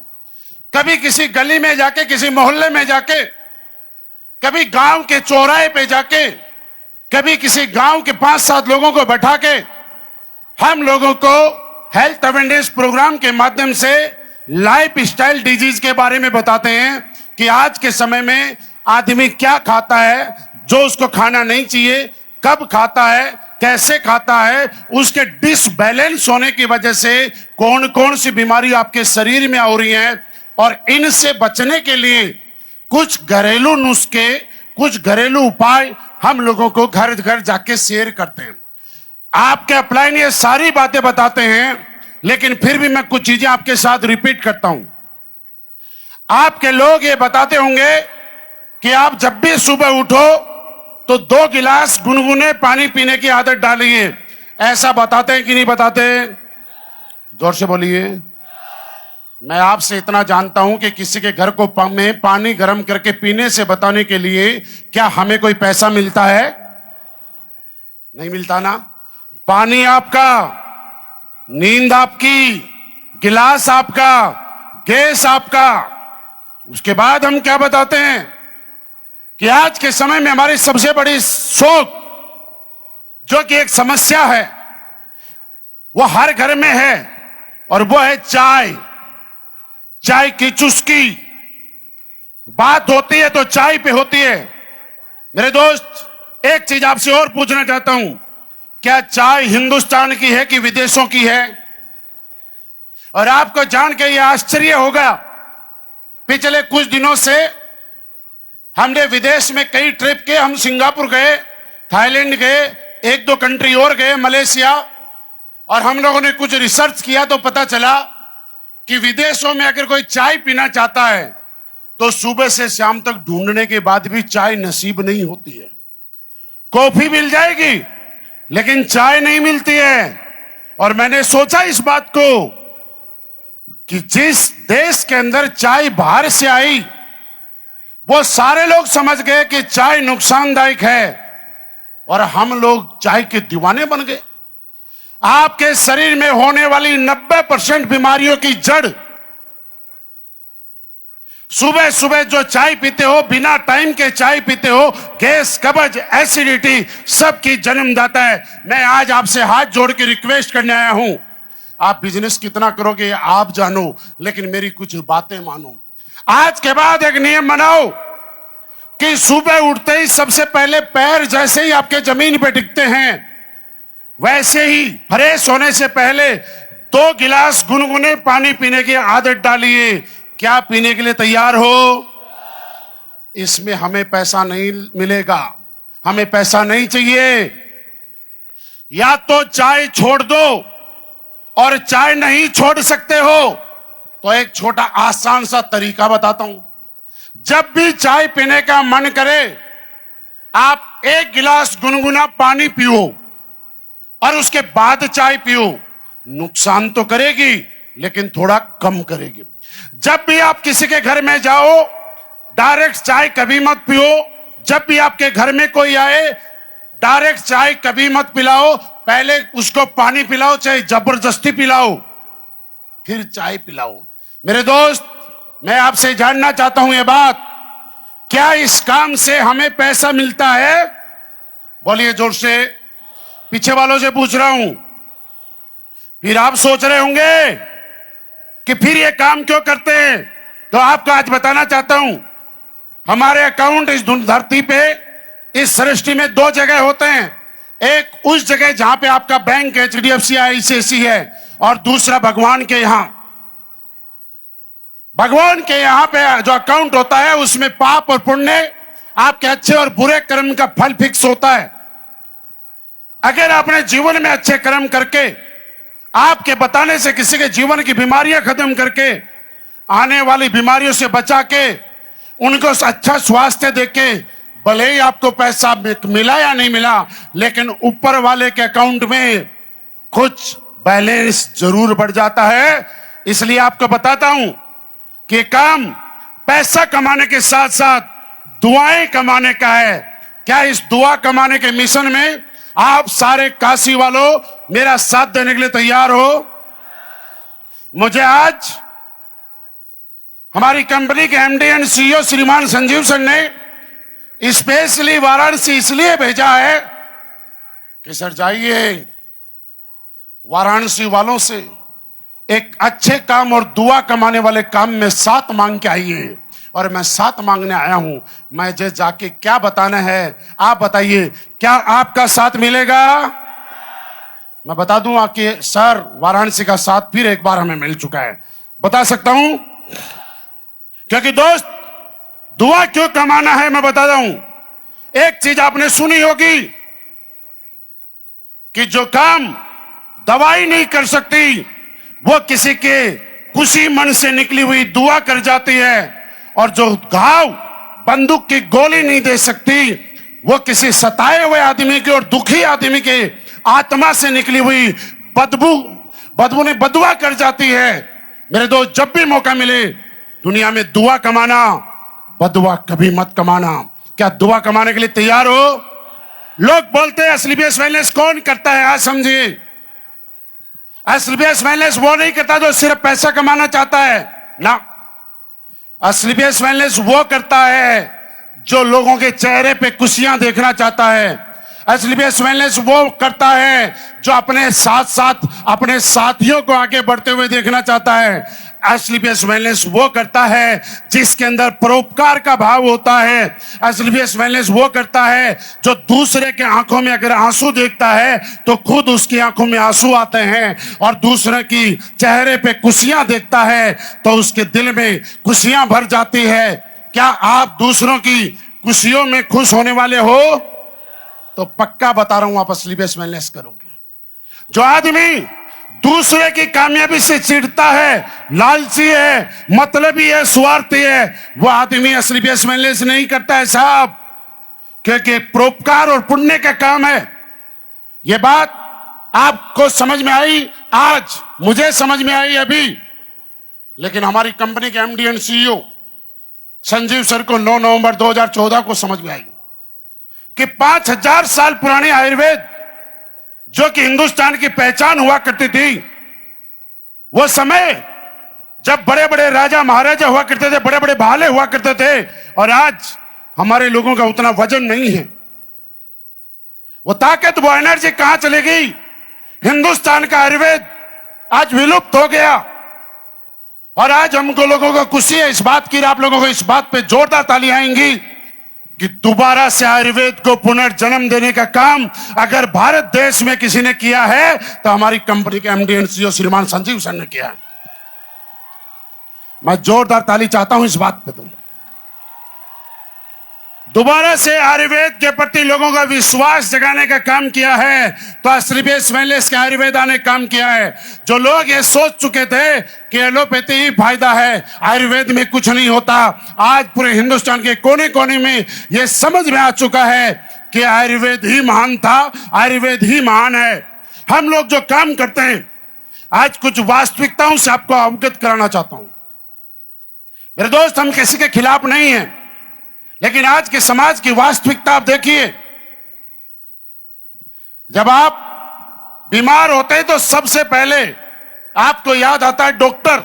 कभी किसी गली में जाके, किसी मोहल्ले में जाके, कभी गांव के चौराहे पे जाके, कभी किसी गांव के 5-7 लोगों को बैठा के हम लोगों को हेल्थ अवेयरनेस प्रोग्राम के माध्यम से लाइफ स्टाइल डिजीज के बारे में बताते हैं कि आज के समय में आदमी क्या खाता है, जो उसको खाना नहीं चाहिए, कब खाता है, कैसे खाता है, उसके डिसबैलेंस होने की वजह से कौन कौन सी बीमारी आपके शरीर में हो रही है, और इनसे बचने के लिए कुछ घरेलू नुस्खे, कुछ घरेलू उपाय हम लोगों को घर घर जाके शेयर करते हैं। आपके अपलाइन ये सारी बातें बताते हैं, लेकिन फिर भी मैं कुछ चीजें आपके साथ रिपीट करता हूं। आपके लोग ये बताते होंगे कि आप जब भी सुबह उठो तो 2 गिलास गुनगुने पानी पीने की आदत डालिए। ऐसा बताते हैं कि नहीं बताते? जोर से बोलिए। मैं आपसे इतना जानता हूं कि किसी के घर को में पानी गर्म करके पीने से बताने के लिए क्या हमें कोई पैसा मिलता है? नहीं मिलता ना। पानी आपका, नींद आपकी, गिलास आपका, गैस आपका। उसके बाद हम क्या बताते हैं कि आज के समय में हमारी सबसे बड़ी शौक, जो कि एक समस्या है, वो हर घर में है, और वो है चाय। चाय की चुस्की। बात होती है तो चाय पे होती है। मेरे दोस्त, एक चीज आपसे और पूछना चाहता हूं, क्या चाय हिंदुस्तान की है कि विदेशों की है? और आपको जान के ये आश्चर्य होगा, पिछले कुछ दिनों से हमने विदेश में कई ट्रिप किए। हम सिंगापुर गए, थाईलैंड गए, 1-2 कंट्री और गए, मलेशिया, और हम लोगों ने कुछ रिसर्च किया तो पता चला कि विदेशों में अगर कोई चाय पीना चाहता है तो सुबह से शाम तक ढूंढने के बाद भी चाय नसीब नहीं होती है। कॉफी मिल जाएगी लेकिन चाय नहीं मिलती है। और मैंने सोचा इस बात को कि जिस देश के अंदर चाय बाहर से आई वो सारे लोग समझ गए कि चाय नुकसानदायक है और हम लोग चाय के दीवाने बन गए। आपके शरीर में होने वाली 90% बीमारियों की जड़ सुबह सुबह जो चाय पीते हो, बिना टाइम के चाय पीते हो, गैस, कब्ज, एसिडिटी सबकी जन्मदाता है। मैं आज आपसे हाथ जोड़ के रिक्वेस्ट करने आया हूं, आप बिजनेस कितना करोगे आप जानो, लेकिन मेरी कुछ बातें मानो। आज के बाद एक नियम बनाओ कि सुबह उठते ही सबसे पहले पैर जैसे ही आपके जमीन पे टिकते हैं वैसे ही फ्रेश होने से पहले 2 गिलास गुनगुने पानी पीने की आदत डालिए। क्या पीने के लिए तैयार हो? इसमें हमें पैसा नहीं मिलेगा, हमें पैसा नहीं चाहिए। या तो चाय छोड़ दो, और चाय नहीं छोड़ सकते हो तो एक छोटा आसान सा तरीका बताता हूं। जब भी चाय पीने का मन करे आप 1 गिलास गुनगुना पानी पियो और उसके बाद चाय पियो। नुकसान तो करेगी लेकिन थोड़ा कम करेगी। जब भी आप किसी के घर में जाओ डायरेक्ट चाय कभी मत पियो। जब भी आपके घर में कोई आए डायरेक्ट चाय कभी मत पिलाओ, पहले उसको पानी पिलाओ, चाहे जबरदस्ती पिलाओ, फिर चाय पिलाओ। मेरे दोस्त, मैं आपसे जानना चाहता हूं ये बात, क्या इस काम से हमें पैसा मिलता है? बोलिए जोर से। पीछे वालों से पूछ रहा हूं। फिर आप सोच रहे होंगे कि फिर ये काम क्यों करते हैं, तो आपको आज बताना चाहता हूं। हमारे अकाउंट इस धरती पे, इस सृष्टि में 2 जगह होते हैं। एक उस जगह जहां पे आपका बैंक HDFC ICICI है, और दूसरा भगवान के यहां। भगवान के यहां पे जो अकाउंट होता है उसमें पाप और पुण्य, आपके अच्छे और बुरे कर्म का फल फिक्स होता है। अगर आपने जीवन में अच्छे कर्म करके, आपके बताने से किसी के जीवन की बीमारियां खत्म करके, आने वाली बीमारियों से बचा के, उनको अच्छा स्वास्थ्य देके, भले ही आपको पैसा मिला या नहीं मिला, लेकिन ऊपर वाले के अकाउंट में कुछ बैलेंस जरूर बढ़ जाता है। इसलिए आपको बताता हूं कि काम पैसा कमाने के साथ साथ दुआएं कमाने का है। क्या इस दुआ कमाने के मिशन में आप सारे काशी वालों मेरा साथ देने के लिए तैयार हो? मुझे आज हमारी कंपनी के MD एंड CEO श्रीमान संजीव सर ने स्पेशली वाराणसी इसलिए भेजा है कि सर जाइए वाराणसी वालों से एक अच्छे काम और दुआ कमाने वाले काम में साथ मांग के आइए। और मैं साथ मांगने आया हूं। मैं जे जाके क्या बताना है आप बताइए, क्या आपका साथ मिलेगा? मैं बता दूं कि सर वाराणसी का साथ फिर एक बार हमें मिल चुका है, बता सकता हूं। क्योंकि दोस्त, दुआ क्यों कमाना है मैं बताता हूं। एक चीज आपने सुनी होगी कि जो काम दवाई नहीं कर सकती वो किसी के खुशी मन से निकली हुई दुआ कर जाती है, और जो घाव बंदूक की गोली नहीं दे सकती वो किसी सताए हुए आदमी के और दुखी आदमी के आत्मा से निकली हुई बदबू ने बदुआ कर जाती है। मेरे दोस्त, जब भी मौका मिले दुनिया में दुआ कमाना, बदुआ कभी मत कमाना। क्या दुआ कमाने के लिए तैयार हो? लोग बोलते हैं एसलीबीएस वेलनेस कौन करता है? आज समझिए, एसलीबीएस वेलनेस वो नहीं करता जो सिर्फ पैसा कमाना चाहता है ना। एसलीबीएस वेलनेस वो करता है जो लोगों के चेहरे पे खुशियां देखना चाहता है। एसलीबीएस वेलनेस वो करता है जो अपने साथ साथ अपने साथियों को आगे बढ़ते हुए देखना चाहता है। एसलीबीएस वेलनेस वो करता है जिसके अंदर परोपकार का भाव होता है। एसलीबीएस वेलनेस वो करता है जो दूसरे के आंखों में अगर आंसू देखता है तो खुद उसकी आंखों में आंसू आते हैं, और दूसरे की चेहरे पे खुशियां देखता है तो उसके दिल में खुशियां भर जाती है। क्या आप दूसरों की खुशियों में खुश होने वाले हो? तो पक्का बता रहा हूं आप एसलीबीएस वेलनेस करोगे। जो आदमी दूसरे की कामयाबी से चिढ़ता है, लालची है, मतलबी है, स्वार्थी है, वो आदमी असली बेसमेंलेस नहीं करता है साहब, क्योंकि परोपकार और पुण्य का काम है। ये बात आपको समझ में आई आज, मुझे समझ में आई अभी, लेकिन हमारी कंपनी के MD and CEO Sanjeev sir को 9 नवंबर 2014 को समझ में आई कि 5000 साल पुरानी आयुर्वेद जो कि हिंदुस्तान की पहचान हुआ करती थी, वो समय जब बड़े बड़े राजा महाराजा हुआ करते थे, बड़े बड़े भाले हुआ करते थे, और आज हमारे लोगों का उतना वजन नहीं है। वो ताकत, वो एनर्जी कहां चली गई? हिंदुस्तान का आयुर्वेद आज विलुप्त हो गया। और आज हमको लोगों को खुशी है इस बात की, आप लोगों को इस बात पे जोरदार तालियां आएंगी कि दोबारा से आयुर्वेद को पुनर्जन्म देने का काम अगर भारत देश में किसी ने किया है तो हमारी कंपनी के एमडी एंड सीईओ श्रीमान संजीव सर ने किया। मैं जोरदार ताली चाहता हूं इस बात पे। तो दोबारा से आयुर्वेद के प्रति लोगों का विश्वास जगाने का काम किया है, तो असली बेसमेंलेस के आयुर्वेदा ने काम किया है। जो लोग ये सोच चुके थे कि एलोपैथी ही फायदा है, आयुर्वेद में कुछ नहीं होता, आज पूरे हिंदुस्तान के कोने कोने में ये समझ में आ चुका है कि आयुर्वेद ही महान था, आयुर्वेद ही महान है। हम लोग जो काम करते हैं, आज कुछ वास्तविकताओं से आपको अवगत कराना चाहता हूं। मेरे दोस्त, हम किसी के खिलाफ नहीं हैं, लेकिन आज के समाज की वास्तविकता आप देखिए। जब आप बीमार होते हैं तो सबसे पहले आपको याद आता है डॉक्टर,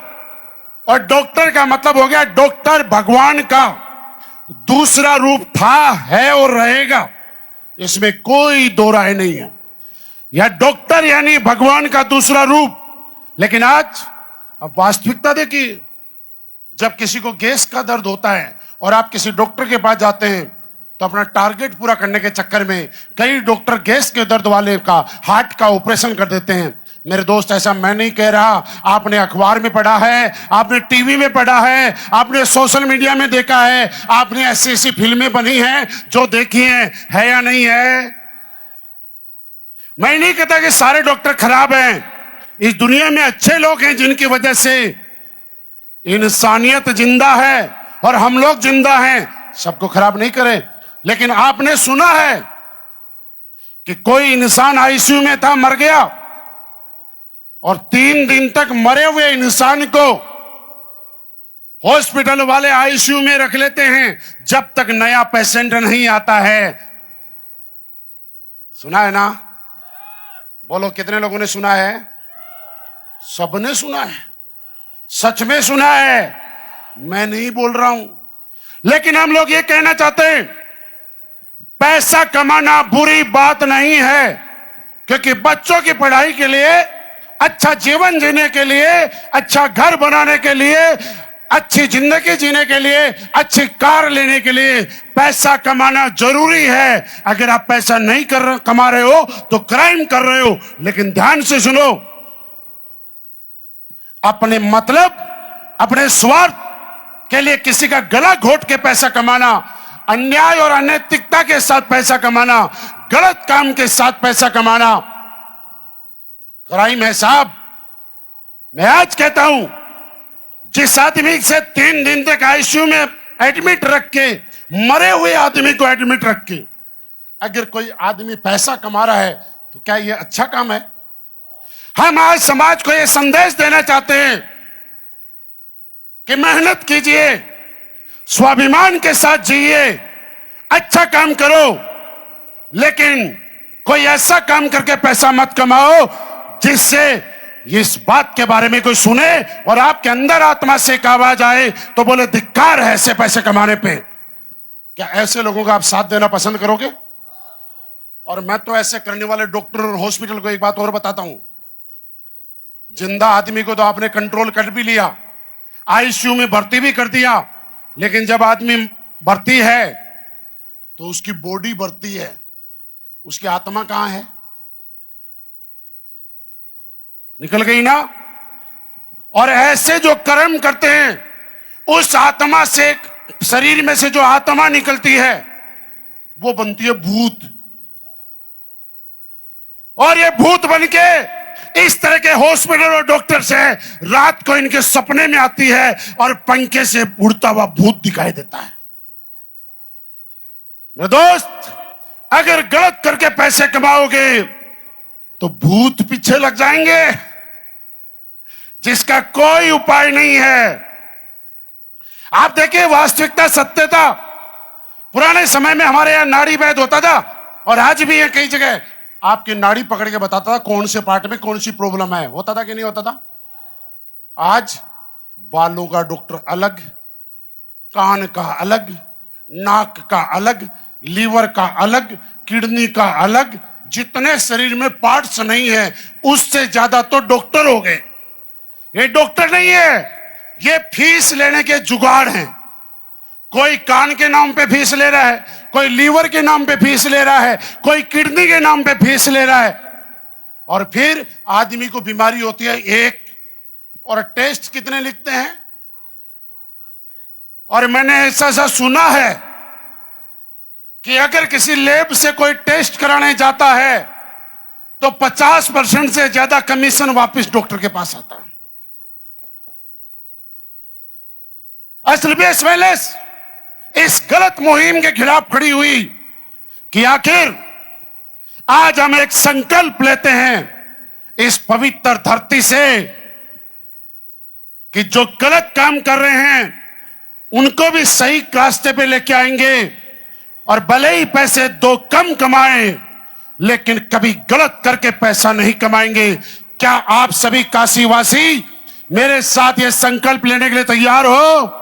और डॉक्टर का मतलब हो गया डॉक्टर भगवान का दूसरा रूप था, है और रहेगा, इसमें कोई दो राय नहीं है। यह डॉक्टर यानी भगवान का दूसरा रूप। लेकिन आज अब वास्तविकता देखिए, जब किसी को गैस का दर्द होता है और आप किसी डॉक्टर के पास जाते हैं तो अपना टारगेट पूरा करने के चक्कर में कई डॉक्टर गैस के दर्द वाले का हार्ट का ऑपरेशन कर देते हैं। मेरे दोस्त, ऐसा मैं नहीं कह रहा, आपने अखबार में पढ़ा है, आपने टीवी में पढ़ा है, आपने सोशल मीडिया में देखा है, आपने ऐसी ऐसी फिल्में बनी हैं जो देखी हैं, है या नहीं है? मैं नहीं कहता कि सारे डॉक्टर खराब हैं, इस दुनिया में अच्छे लोग हैं जिनकी वजह से इंसानियत जिंदा है और हम लोग जिंदा हैं, सबको खराब नहीं करें। लेकिन आपने सुना है कि कोई इंसान आईसीयू में था, मर गया, और 3 दिन तक मरे हुए इंसान को हॉस्पिटल वाले आईसीयू में रख लेते हैं जब तक नया पेशेंट नहीं आता है। सुना है ना? बोलो, कितने लोगों ने सुना है? सबने सुना है, सच में सुना है, मैं नहीं बोल रहा हूं। लेकिन हम लोग ये कहना चाहते हैं, पैसा कमाना बुरी बात नहीं है, क्योंकि बच्चों की पढ़ाई के लिए, अच्छा जीवन जीने के लिए, अच्छा घर बनाने के लिए, अच्छी जिंदगी जीने के लिए, अच्छी कार लेने के लिए पैसा कमाना जरूरी है। अगर आप पैसा नहीं कमा रहे हो तो क्राइम कर रहे हो। लेकिन ध्यान से सुनो, अपने मतलब, अपने स्वार्थ के लिए किसी का गला घोट के पैसा कमाना, अन्याय और अनैतिकता के साथ पैसा कमाना, गलत काम के साथ पैसा कमाना क्राइम है साहब। मैं आज कहता हूं, जिस आदमी से 3 दिन तक आईसीयू में एडमिट रख के, मरे हुए आदमी को एडमिट रख के अगर कोई आदमी पैसा कमा रहा है तो क्या यह अच्छा काम है? हम आज समाज को यह संदेश देना चाहते हैं कि मेहनत कीजिए, स्वाभिमान के साथ जिए, अच्छा काम करो, लेकिन कोई ऐसा काम करके पैसा मत कमाओ जिससे इस बात के बारे में कोई सुने और आपके अंदर आत्मा से एक आवाज आए तो बोले धिक्कार है ऐसे पैसे कमाने पे। क्या ऐसे लोगों का आप साथ देना पसंद करोगे? और मैं तो ऐसे करने वाले डॉक्टर और हॉस्पिटल को एक बात और बताता हूं, जिंदा आदमी को तो आपने कंट्रोल कर भी लिया, आईसीयू में भर्ती भी कर दिया, लेकिन जब आदमी भर्ती है तो उसकी बॉडी भर्ती है, उसकी आत्मा कहां है? निकल गई ना? और ऐसे जो कर्म करते हैं उस आत्मा से, शरीर में से जो आत्मा निकलती है वो बनती है भूत, और ये भूत बनके इस तरह के हॉस्पिटल और डॉक्टर से रात को इनके सपने में आती है और पंखे से उड़ता हुआ भूत दिखाई देता है। मेरे दोस्त, अगर गलत करके पैसे कमाओगे तो भूत पीछे लग जाएंगे, जिसका कोई उपाय नहीं है। आप देखिए, वास्तविकता सत्यता, पुराने समय में हमारे यहां नाड़ी वैद्य होता था और आज भी है कई जगह, आपकी नाड़ी पकड़ के बताता था कौन से पार्ट में कौन सी प्रॉब्लम है। होता था कि नहीं होता था? आज बालों का डॉक्टर अलग, कान का अलग, नाक का अलग, लीवर का अलग, किडनी का अलग, जितने शरीर में पार्ट्स नहीं है उससे ज्यादा तो डॉक्टर हो गए। ये डॉक्टर नहीं है, ये फीस लेने के जुगाड़ हैं। कोई कान के नाम पे फीस ले रहा है, कोई लीवर के नाम पे फीस ले रहा है, कोई किडनी के नाम पे फीस ले रहा है, और फिर आदमी को बीमारी होती है एक, और टेस्ट कितने लिखते हैं। और मैंने ऐसा सुना है कि अगर किसी लैब से कोई टेस्ट कराने जाता है तो 50% से ज्यादा कमीशन वापस डॉक्टर के पास आता है। असल में वेलनेस इस गलत मुहिम के खिलाफ खड़ी हुई कि आखिर आज हम एक संकल्प लेते हैं इस पवित्र धरती से कि जो गलत काम कर रहे हैं उनको भी सही रास्ते पे लेके आएंगे, और भले ही पैसे दो कम कमाएं लेकिन कभी गलत करके पैसा नहीं कमाएंगे। क्या आप सभी काशीवासी मेरे साथ ये संकल्प लेने के लिए तैयार हो?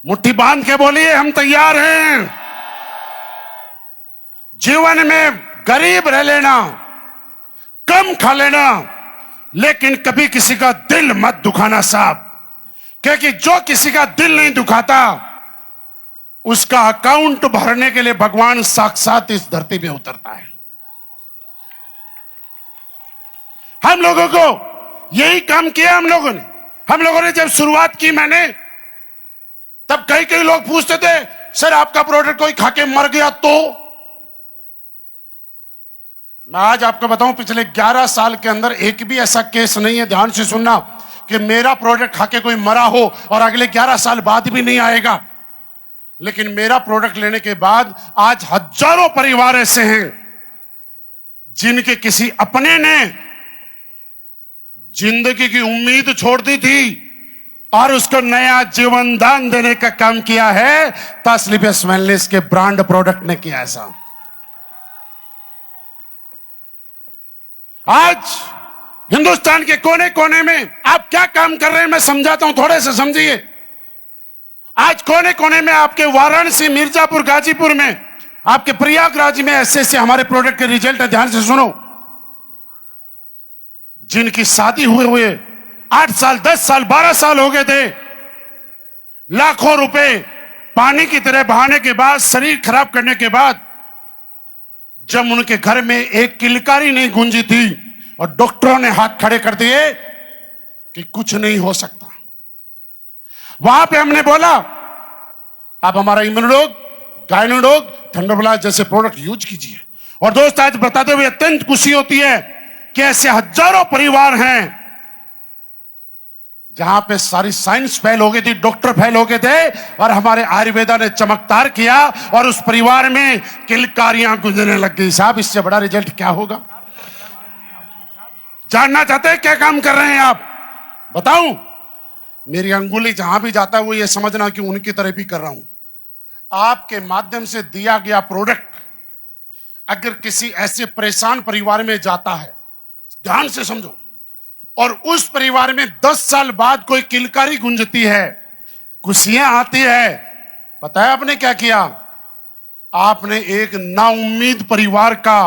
मुट्ठी बांध के बोलिए, हम तैयार हैं। जीवन में गरीब रह लेना, कम खा लेना, लेकिन कभी किसी का दिल मत दुखाना साहब, क्योंकि जो किसी का दिल नहीं दुखाता उसका अकाउंट भरने के लिए भगवान साक्षात इस धरती पे उतरता है। हम लोगों को यही काम किया। हम लोगों ने जब शुरुआत की, मैंने तब कई लोग पूछते थे, सर आपका प्रोडक्ट कोई खा के मर गया तो? मैं आज आपको बताऊं, पिछले 11 साल के अंदर एक भी ऐसा केस नहीं है, ध्यान से सुनना, कि मेरा प्रोडक्ट खा के कोई मरा हो और अगले 11 साल बाद भी नहीं आएगा। लेकिन मेरा प्रोडक्ट लेने के बाद आज हजारों परिवार ऐसे हैं जिनके किसी अपने ने जिंदगी की उम्मीद छोड़ दी थी और उसको नया जीवन दान देने का काम किया है। तस्लीबियस वेलनेस के ब्रांड प्रोडक्ट ने किया ऐसा। आज हिंदुस्तान के कोने कोने में आप क्या काम कर रहे हैं मैं समझाता हूं, थोड़े से समझिए। आज कोने कोने में आपके वाराणसी, मिर्जापुर, गाजीपुर में, आपके प्रयागराज में ऐसे हमारे प्रोडक्ट के रिजल्ट है। ध्यान से सुनो। जिनकी शादी हुए 8 साल, 10 साल, 12 साल हो गए थे, लाखों रुपए पानी की तरह बहाने के बाद, शरीर खराब करने के बाद, जब उनके घर में एक किलकारी नहीं गूंजी थी और डॉक्टरों ने हाथ खड़े कर दिए कि कुछ नहीं हो सकता, वहां पे हमने बोला आप हमारा इम्यूनोलॉग, गायनोलॉग, थंडरब्लास्ट जैसे प्रोडक्ट यूज कीजिए। और दोस्त, आज बताते हुए अत्यंत खुशी होती है कि ऐसे हजारों परिवार हैं जहां पे सारी साइंस फेल हो गई थी, डॉक्टर फेल हो गए थे, और हमारे आयुर्वेदा ने चमत्कार किया और उस परिवार में किलकारियां गुजरने लग गई। साहब, इससे बड़ा रिजल्ट क्या होगा? जानना चाहते हैं क्या काम कर रहे हैं आप? बताऊं? मेरी अंगुली जहां भी जाता है वो ये समझना कि उनकी तरह भी कर रहा हूं। आपके माध्यम से दिया गया प्रोडक्ट अगर किसी ऐसे परेशान परिवार में जाता है, ध्यान से समझो, और उस परिवार में 10 साल बाद कोई किलकारी गूंजती है, खुशियां आती है, पता है आपने क्या किया? आपने एक नाउम्मीद परिवार का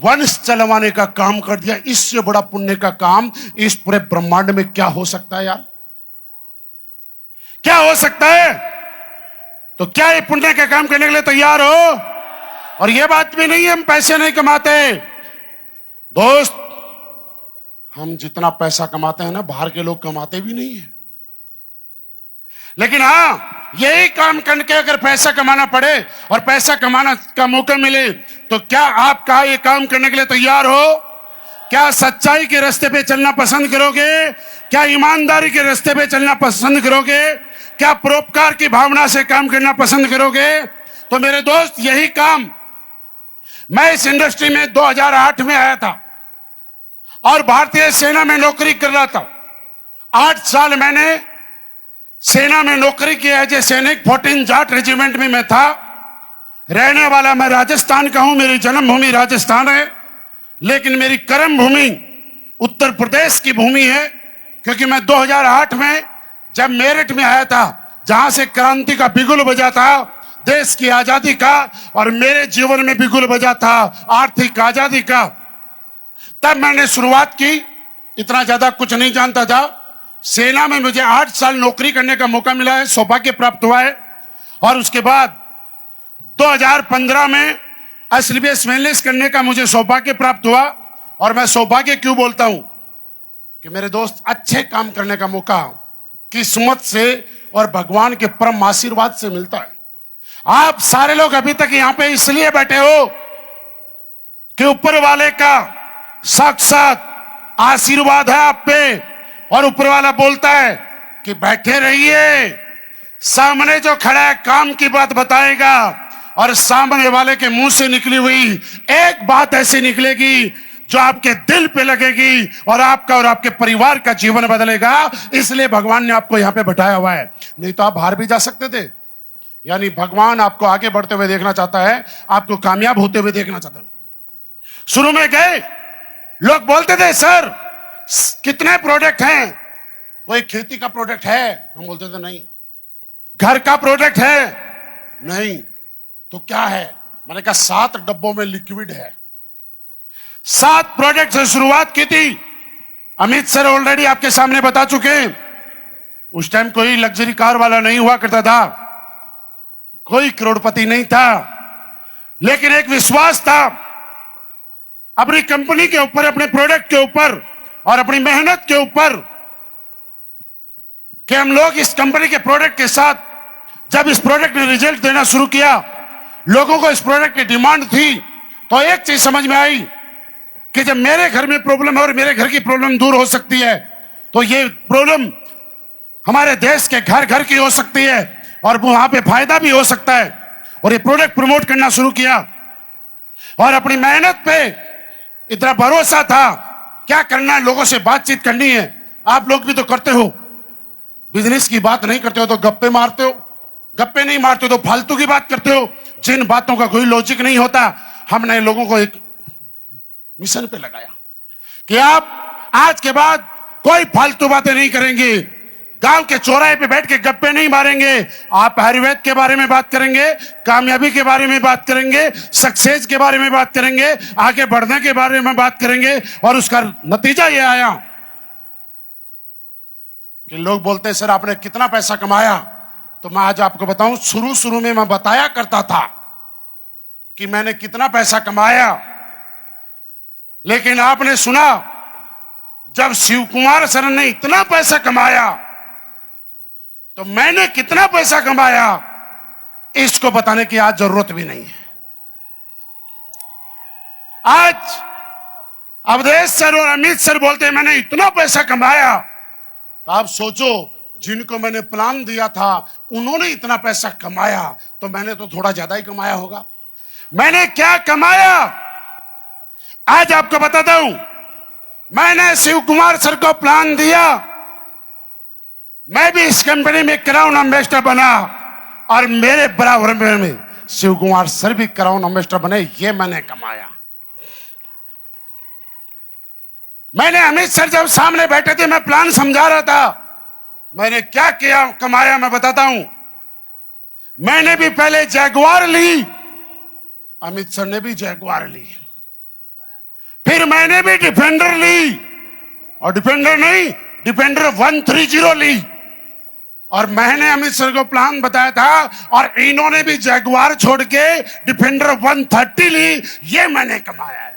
वंश चलवाने का काम कर दिया। इससे बड़ा पुण्य का काम इस पूरे ब्रह्मांड में क्या हो सकता है यार? क्या हो सकता है? तो क्या ये पुण्य का काम करने के लिए तैयार हो? और यह बात भी नहीं है हम पैसे नहीं कमाते। दोस्त, हम जितना पैसा कमाते हैं ना, बाहर के लोग कमाते भी नहीं है। लेकिन हां, यही काम करके अगर पैसा कमाना पड़े और पैसा कमाना का मौका मिले तो क्या आप ये काम करने के लिए तैयार हो? क्या सच्चाई के रास्ते पे चलना पसंद करोगे? क्या ईमानदारी के रास्ते पे चलना पसंद करोगे? क्या परोपकार की भावना से काम करना पसंद करोगे? तो मेरे दोस्त, यही काम मैं इस इंडस्ट्री में 2008 में आया था और भारतीय सेना में नौकरी कर रहा था। 8 साल मैंने सेना में नौकरी की एज ए सैनिक। 14 जाट रेजिमेंट में मैं था। रहने वाला मैं राजस्थान का हूं, मेरी जन्मभूमि राजस्थान है, लेकिन मेरी कर्म भूमि उत्तर प्रदेश की भूमि है, क्योंकि मैं 2008 में जब मेरठ में आया था, जहां से क्रांति का बिगुल बजा था, देश की आजादी का, और मेरे जीवन में बिगुल बजा था आर्थिक आजादी का, तब मैंने शुरुआत की। इतना ज्यादा कुछ नहीं जानता था। सेना में मुझे 8 साल नौकरी करने का मौका मिला है, सौभाग्य प्राप्त हुआ है। और उसके बाद 2015 में एसलीबीएस मेनलिस्ट करने का मुझे सौभाग्य प्राप्त हुआ। और मैं सौभाग्य क्यों बोलता हूं कि मेरे दोस्त, अच्छे काम करने का मौका किस्मत से और भगवान के परम आशीर्वाद से मिलता है। आप सारे लोग अभी तक यहां पे इसलिए बैठे हो कि ऊपर वाले का साक्षात आशीर्वाद है आप पे, और ऊपर वाला बोलता है कि बैठे रहिए, सामने जो खड़ा है काम की बात बताएगा, और सामने वाले के मुंह से निकली हुई एक बात ऐसी निकलेगी जो आपके दिल पे लगेगी और आपका और आपके परिवार का जीवन बदलेगा। इसलिए भगवान ने आपको यहां पे बैठाया हुआ है, नहीं तो आप हार भी जा सकते थे। यानी भगवान आपको आगे बढ़ते हुए देखना चाहता है, आपको कामयाब होते हुए देखना चाहता है। शुरू में गए, लोग बोलते थे सर कितने प्रोडक्ट हैं? कोई खेती का प्रोडक्ट है? हम बोलते थे नहीं। घर का प्रोडक्ट है? नहीं। तो क्या है? मैंने कहा 7 डब्बों में लिक्विड है। 7 प्रोडक्ट से शुरुआत की थी। अमित सर ऑलरेडी आपके सामने बता चुके हैं। उस टाइम कोई लग्जरी कार वाला नहीं हुआ करता था, कोई करोड़पति नहीं था, लेकिन एक विश्वास था अपनी कंपनी के ऊपर, अपने प्रोडक्ट के ऊपर और अपनी मेहनत के ऊपर, कि हम लोग इस कंपनी के प्रोडक्ट के साथ, जब इस प्रोडक्ट ने रिजल्ट देना शुरू किया, लोगों को इस प्रोडक्ट की डिमांड थी, तो एक चीज समझ में आई कि जब मेरे घर में प्रॉब्लम है और मेरे घर की प्रॉब्लम दूर हो सकती है, तो ये प्रॉब्लम हमारे देश के घर घर की हो सकती है और वहां पे फायदा भी हो सकता है। और ये प्रोडक्ट प्रमोट करना शुरू किया और अपनी मेहनत पे इतना भरोसा था। क्या करना है? लोगों से बातचीत करनी है। आप लोग भी तो करते हो, बिजनेस की बात नहीं करते हो तो गप्पे मारते हो, गप्पे नहीं मारते हो तो फालतू की बात करते हो, जिन बातों का कोई लॉजिक नहीं होता। हमने लोगों को एक मिशन पे लगाया कि आप आज के बाद कोई फालतू बातें नहीं करेंगे, गांव के चौराहे पे बैठ के गप्पे नहीं मारेंगे, आप आयुर्वेद के बारे में बात करेंगे, कामयाबी के बारे में बात करेंगे, सक्सेस के बारे में बात करेंगे, आगे बढ़ने के बारे में बात करेंगे। और उसका नतीजा ये आया कि लोग बोलते हैं सर आपने कितना पैसा कमाया? तो मैं आज आपको बताऊं, शुरू में मैं बताया करता था कि मैंने कितना पैसा कमाया, लेकिन आपने सुना जब शिव कुमार सर ने इतना पैसा कमाया तो मैंने कितना पैसा कमाया, इसको बताने की आज जरूरत भी नहीं है। आज अवधेश सर और अमित सर बोलते हैं मैंने इतना पैसा कमाया, तो आप सोचो जिनको मैंने प्लान दिया था उन्होंने इतना पैसा कमाया, तो मैंने तो थोड़ा ज्यादा ही कमाया होगा। मैंने क्या कमाया आज आपको बताता हूं। मैंने शिव कुमार सर को प्लान दिया, मैं भी इस कंपनी में क्राउन एम्बेसडर बना और मेरे बराबर में शिव कुमार सर भी क्राउन एम्बेसडर बने, ये मैंने कमाया। मैंने अमित सर जब सामने बैठे थे, मैं प्लान समझा रहा था, मैंने क्या किया कमाया मैं बताता हूं। मैंने भी पहले जैगुआर ली, अमित सर ने भी जैगुआर ली, फिर मैंने भी डिफेंडर ली, और डिफेंडर नहीं डिफेंडर 130 ली, और मैंने अमित सर को प्लान बताया था और इन्होंने भी जैगुआर छोड़ के डिफेंडर 130 ली, ये मैंने कमाया यार।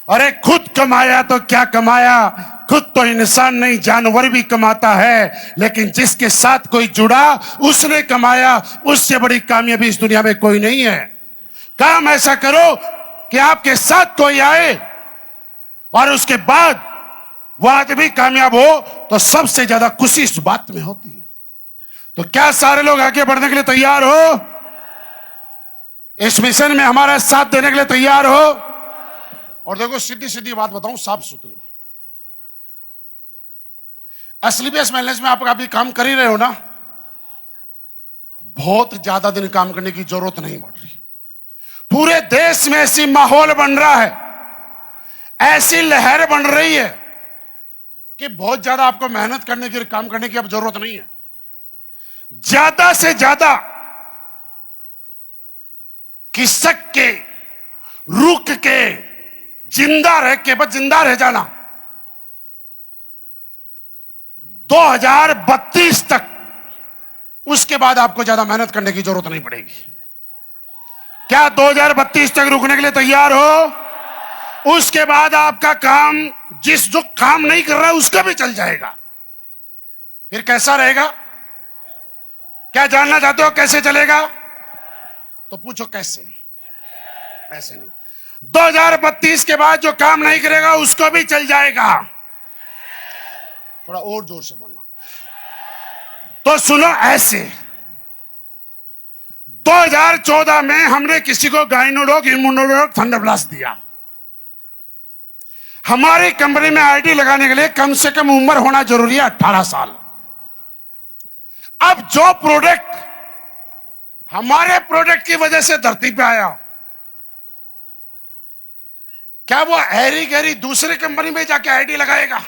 अरे खुद कमाया तो क्या कमाया, खुद तो इंसान नहीं जानवर भी कमाता है, लेकिन जिसके साथ कोई जुड़ा उसने कमाया। उससे बड़ी कामयाबी इस दुनिया में कोई नहीं है। काम ऐसा करो कि आपके साथ कोई आए और उसके बाद वह आदमी कामयाब हो तो सबसे ज्यादा खुशी इस बात में होती है। तो क्या सारे लोग आगे बढ़ने के लिए तैयार हो? इस मिशन में हमारा साथ देने के लिए तैयार हो? और देखो सीधी सीधी बात बताऊं, साफ सुथरी, एसलीपीएस वेलनेस में आप अभी काम कर ही रहे हो ना, बहुत ज्यादा दिन काम करने की जरूरत नहीं पड़ रही। पूरे देश में ऐसी माहौल बन रहा है, ऐसी लहर बन रही है कि बहुत ज्यादा आपको मेहनत करने की, काम करने की अब जरूरत नहीं है। ज्यादा से ज्यादा खिसक के, रुक के, जिंदा रह के, बस जिंदा रह जाना। 2032 तक, उसके बाद आपको ज्यादा मेहनत करने की जरूरत नहीं पड़ेगी। क्या 2032 तक रुकने के लिए तैयार हो? उसके बाद आपका काम, जो काम नहीं कर रहा है उसका भी चल जाएगा। फिर कैसा रहेगा? क्या जानना चाहते हो कैसे चलेगा? तो पूछो कैसे? ऐसे नहीं। 2032 के बाद जो काम नहीं करेगा उसको भी चल जाएगा। थोड़ा और जोर से बोलना। तो सुनो ऐसे, 2014 में हमने किसी को गाइनोलॉग, इम्यूनोलॉग, थंडरब्लास्ट दिया। हमारी कंपनी में आईडी लगाने के लिए कम से कम उम्र होना जरूरी है 18 साल। अब जो प्रोडक्ट हमारे प्रोडक्ट की वजह से धरती पे आया, क्या वो हैरी गैरी दूसरी कंपनी में जाके आईडी लगाएगा?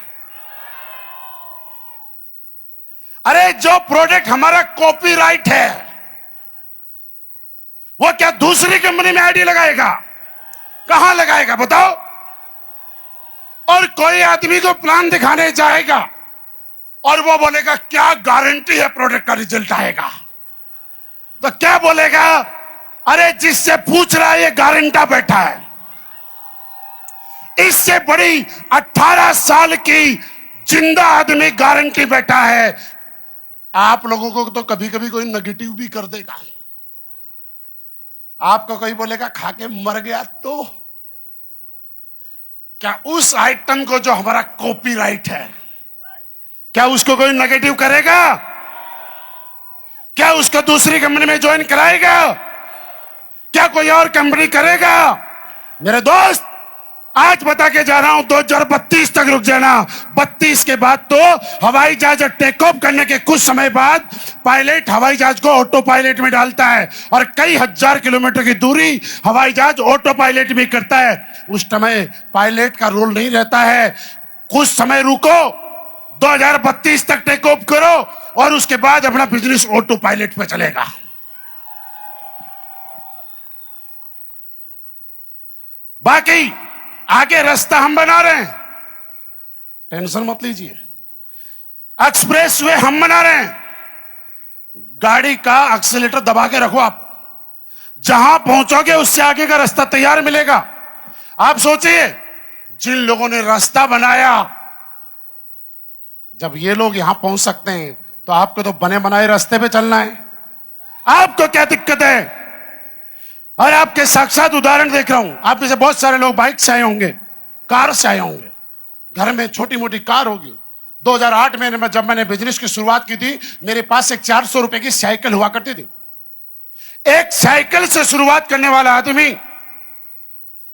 अरे जो प्रोडक्ट हमारा कॉपीराइट है वो क्या दूसरी कंपनी में आईडी लगाएगा? कहां लगाएगा बताओ? और कोई आदमी को प्लान दिखाने जाएगा और वो बोलेगा क्या गारंटी है प्रोडक्ट का रिजल्ट आएगा? तो क्या बोलेगा? अरे जिससे पूछ रहा है ये गारंटा बैठा है। इससे बड़ी 18 साल की जिंदा आदमी गारंटी बैठा है। आप लोगों को तो कभी कभी कोई नेगेटिव भी कर देगा। आपको कोई बोलेगा खा के मर गया, तो क्या उस आइटम को जो हमारा कॉपीराइट है, क्या उसको कोई नेगेटिव करेगा? क्या उसको दूसरी कंपनी में ज्वाइन कराएगा? क्या कोई और कंपनी करेगा? मेरे दोस्त, आज बता के जा रहा हूं 2032 तक रुक जाना। 32 के बाद तो हवाई जहाज टेक ऑफ करने के कुछ समय बाद पायलट हवाई जहाज को ऑटो पायलट में डालता है और कई हजार किलोमीटर की दूरी हवाई जहाज ऑटो पायलट भी करता है। उस समय पायलट का रोल नहीं रहता है। कुछ समय रुको, 2032 तक टेक ऑफ करो और उसके बाद अपना बिजनेस ऑटो पायलट पे चलेगा। बाकी आगे रास्ता हम बना रहे हैं, टेंशन मत लीजिए। एक्सप्रेस वे हम बना रहे हैं। गाड़ी का एक्सीलेटर दबा के रखो, आप जहां पहुंचोगे उससे आगे का रास्ता तैयार मिलेगा। आप सोचिए, जिन लोगों ने रास्ता बनाया, जब ये लोग यहां पहुंच सकते हैं तो आपको तो बने बनाए रास्ते पे चलना है। आपको क्या दिक्कत है? और आपके साक्षात उदाहरण देख रहा हूं। आप में से बहुत सारे लोग बाइक से आए होंगे, कार से आए होंगे, घर में छोटी मोटी कार होगी। 2008 में जब मैंने बिजनेस की शुरुआत की थी, मेरे पास एक 400 रुपए की साइकिल हुआ करती थी। एक साइकिल से शुरुआत करने वाला आदमी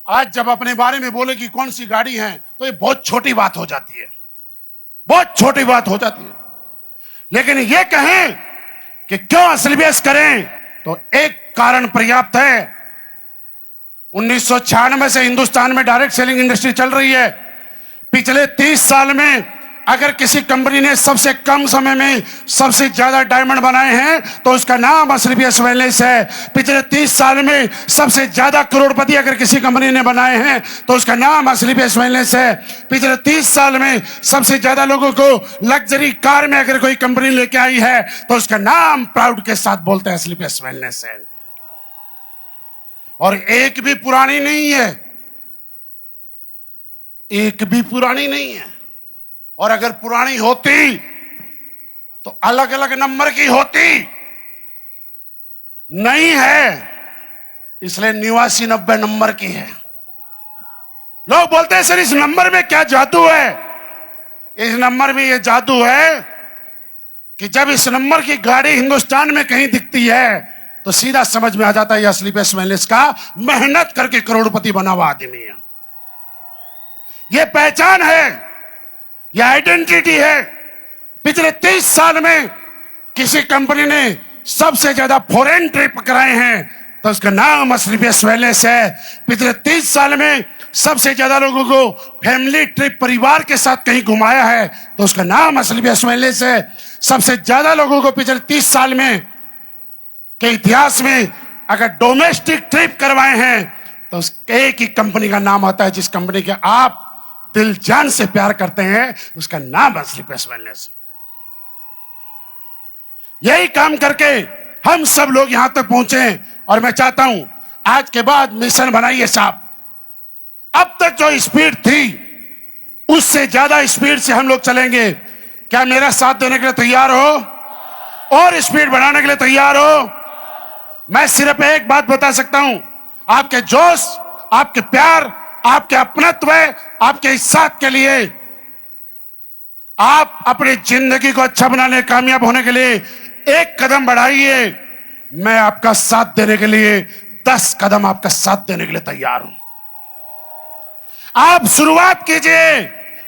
आज जब अपने बारे में बोले कि कौन सी गाड़ी है, तो ये बहुत छोटी बात हो जाती है, बहुत छोटी बात हो जाती है। लेकिन ये कहें कि क्यों एसलीपीएस करें, तो एक कारण पर्याप्त है। 1996 से हिंदुस्तान में डायरेक्ट सेलिंग इंडस्ट्री चल रही है। पिछले 30 साल में अगर किसी कंपनी ने सबसे कम समय में सबसे ज्यादा डायमंड बनाए हैं तो उसका नाम एसलीपीएस वेलनेस है। पिछले 30 साल में सबसे ज्यादा करोड़पति अगर किसी कंपनी ने बनाए हैं तो उसका नाम एसलीपीएस वेलनेस है। पिछले 30 साल में सबसे ज्यादा लोगों को लग्जरी कार में अगर कोई कंपनी लेके आई है तो उसका नाम प्राउड के साथ बोलते हैं एसलीपीएस वेलनेस है। और एक भी पुरानी नहीं है, एक भी पुरानी नहीं है। और अगर पुरानी होती तो अलग अलग नंबर की होती, नहीं है, इसलिए 89-90 नंबर की है। लोग बोलते हैं सर इस नंबर में क्या जादू है। इस नंबर में ये जादू है कि जब इस नंबर की गाड़ी हिंदुस्तान में कहीं दिखती है तो सीधा समझ में आ जाता है ये स्लीपलेस वेलनेस का मेहनत करके करोड़पति बना हुआ आदमी है। ये पहचान है, ये आइडेंटिटी है। पिछले 30 साल में किसी कंपनी ने सबसे ज्यादा फॉरेन ट्रिप कराए हैं तो उसका नाम स्लीपलेस वेलनेस है। पिछले 30 साल में सबसे ज्यादा लोगों को फैमिली ट्रिप परिवार के साथ कहीं घुमाया है तो उसका नाम स्लीपलेस वेलनेस है। सबसे ज्यादा लोगों को पिछले 30 साल में के इतिहास में अगर डोमेस्टिक ट्रिप करवाए हैं तो उस एक ही कंपनी का नाम आता है जिस कंपनी के आप दिल जान से प्यार करते हैं, उसका नाम स्लीपलेस वेलनेस। यही काम करके हम सब लोग यहां तक पहुंचे और मैं चाहता हूं आज के बाद मिशन बनाइए साहब। अब तक जो स्पीड थी उससे ज्यादा स्पीड से हम लोग चलेंगे। क्या मेरा साथ देने के लिए तैयार हो और स्पीड बढ़ाने के लिए तैयार हो? मैं सिर्फ एक बात बता सकता हूं, आपके जोश, आपके प्यार, आपके अपनत्व, आपके इस साथ के लिए, आप अपनी जिंदगी को अच्छा बनाने, कामयाब होने के लिए एक कदम बढ़ाइए। मैं आपका साथ देने के लिए 10 कदम आपका साथ देने के लिए तैयार हूं। आप शुरुआत कीजिए,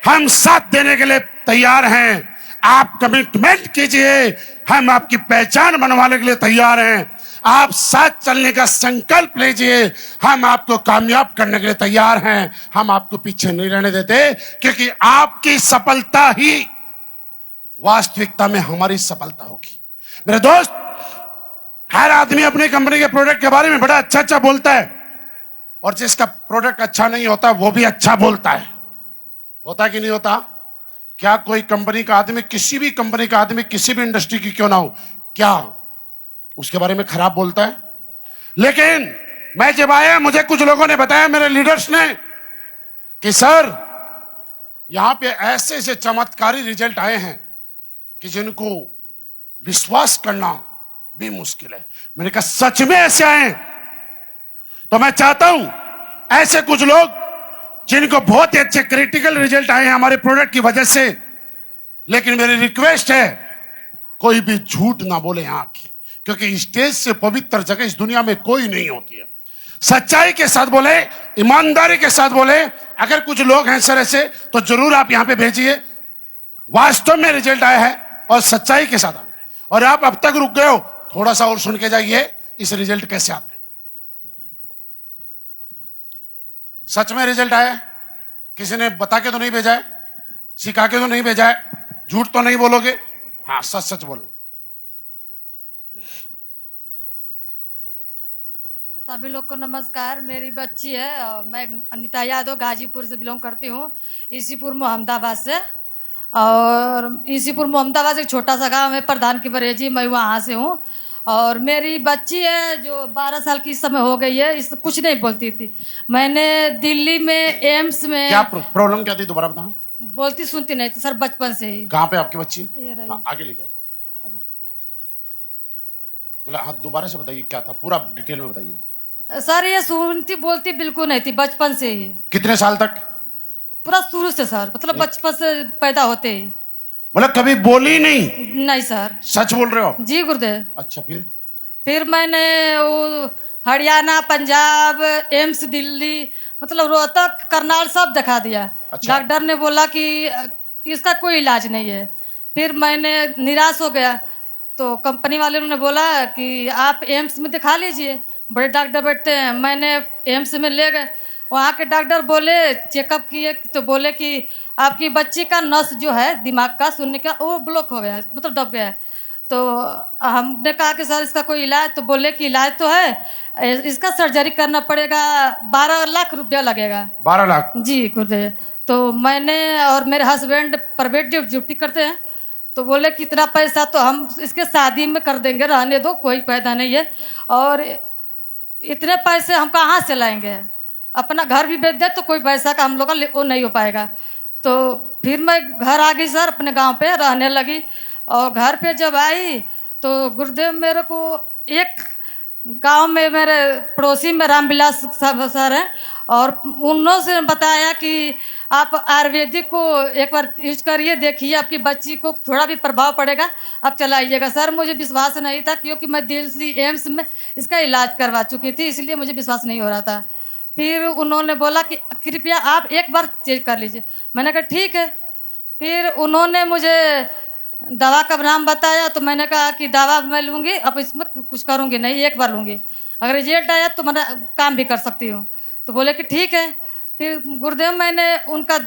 हम साथ देने के लिए तैयार हैं। आप कमिटमेंट कीजिए, हम आपकी पहचान बनवाने के लिए तैयार हैं। आप साथ चलने का संकल्प लीजिए, हम आपको कामयाब करने के लिए तैयार हैं। हम आपको पीछे नहीं रहने देते क्योंकि आपकी सफलता ही वास्तविकता में हमारी सफलता होगी। मेरे दोस्त, हर आदमी अपनी कंपनी के प्रोडक्ट के बारे में बड़ा अच्छा अच्छा बोलता है और जिसका प्रोडक्ट अच्छा नहीं होता वो भी अच्छा बोलता है। होता कि नहीं होता? क्या कोई कंपनी का आदमी, किसी भी कंपनी का आदमी, किसी भी इंडस्ट्री की क्यों ना हो, क्या उसके बारे में खराब बोलता है? लेकिन मैं जब आया, मुझे कुछ लोगों ने बताया, मेरे लीडर्स ने, कि सर यहां पे ऐसे ऐसे चमत्कारी रिजल्ट आए हैं कि जिनको विश्वास करना भी मुश्किल है। मैंने कहा सच में ऐसे आए? तो मैं चाहता हूं ऐसे कुछ लोग जिनको बहुत ही अच्छे क्रिटिकल रिजल्ट आए हैं हमारे प्रोडक्ट की वजह से, लेकिन मेरी रिक्वेस्ट है कोई भी झूठ ना बोले यहां की, क्योंकि स्टेज से पवित्र जगह इस दुनिया में कोई नहीं होती है। सच्चाई के साथ बोले, ईमानदारी के साथ बोले। अगर कुछ लोग हैं सर ऐसे तो जरूर आप यहां पे भेजिए, वास्तव में रिजल्ट आया है और सच्चाई के साथ आए। और आप अब तक रुक गए हो, थोड़ा सा और सुन के जाइए इस रिजल्ट कैसे आते हैं। सच में रिजल्ट आया, किसी ने बता के तो नहीं भेजा है, सिखा के तो नहीं भेजा है, झूठ तो नहीं बोलोगे? हाँ, सच सच बोलो। सभी लोग को नमस्कार। मेरी बच्ची है, मैं अनिता यादव गाजीपुर से बिलोंग करती हूँ, ईसीपुर मोहम्मदाबाद से। और ईसीपुर मोहम्मदाबाद एक छोटा सा गांव है, प्रधान की बरेजी, मैं वहाँ से हूँ। और मेरी बच्ची है जो 12 साल की इस समय हो गई है, इस कुछ नहीं बोलती थी। मैंने दिल्ली में एम्स में, क्या प्रॉब्लम क्या थी दोबारा बताना? बोलती सुनती नहीं थी सर, बचपन से ही। कहाँ पे आपकी बच्ची? हाँ, आगे लेके आइए। मतलब हाँ, दोबारा से बताइए क्या था, पूरा डिटेल में बताइए। सर ये सुनती बोलती बिल्कुल नहीं थी बचपन से ही। कितने साल तक? पूरा शुरू से सर, मतलब बचपन से पैदा होते ही। मतलब कभी बोली नहीं? नहीं सर। सच बोल रहे हो? जी गुरुदेव। अच्छा, फिर मैंने वो हरियाणा, पंजाब, एम्स दिल्ली, मतलब रोहतक, करनाल सब दिखा दिया। अच्छा। डॉक्टर ने बोला कि इसका कोई इलाज नहीं है। फिर मैंने निराश हो गया तो कंपनी वाले ने बोला कि आप एम्स में दिखा लीजिए, बड़े डॉक्टर बैठते हैं। मैंने एम्स में ले गए, वहाँ के डॉक्टर बोले, चेकअप किए तो बोले कि आपकी बच्ची का नस जो है दिमाग का, सुनने का, वो ब्लॉक हो गया है, मतलब दब गया है। तो हमने कहा कि सर इसका कोई इलाज? तो बोले कि इलाज तो है, इसका सर्जरी करना पड़ेगा, 12 लाख रुपया लगेगा। 12 लाख? जी गुरुदेव। तो मैंने और मेरे हस्बैंड प्राइवेट ड्यूटी करते हैं, तो बोले कि इतना पैसा तो हम इसके शादी में कर देंगे, रहने दो, कोई फायदा नहीं है। और इतने पैसे हम कहाँ से लाएंगे? अपना घर भी बेच दे तो कोई पैसा का हम लोग का वो नहीं हो पाएगा। तो फिर मैं घर आ गई सर, अपने गांव पे रहने लगी। और घर पे जब आई तो गुरुदेव मेरे को एक गांव में मेरे पड़ोसी में रामविलास सर हैं, और उन्होंने बताया कि आप आयुर्वेदिक को एक बार यूज करिए, देखिए आपकी बच्ची को थोड़ा भी प्रभाव पड़ेगा, आप चलाइएगा। सर मुझे विश्वास नहीं था, क्योंकि मैं दिल्ली एम्स में इसका इलाज करवा चुकी थी, इसलिए मुझे विश्वास नहीं हो रहा था। फिर उन्होंने बोला कि कृपया आप एक बार चेक कर लीजिए। मैंने कहा ठीक है। फिर उन्होंने मुझे दवा का नाम बताया, तो मैंने कहा कि दवा मैं लूंगी, अब इसमें कुछ करूंगी नहीं, एक बार लूंगी, अगर रिजल्ट आया तो मैं काम भी कर सकती हूँ। तो बोले कि ठीक है। फिर गुरुदेव मैंने उनका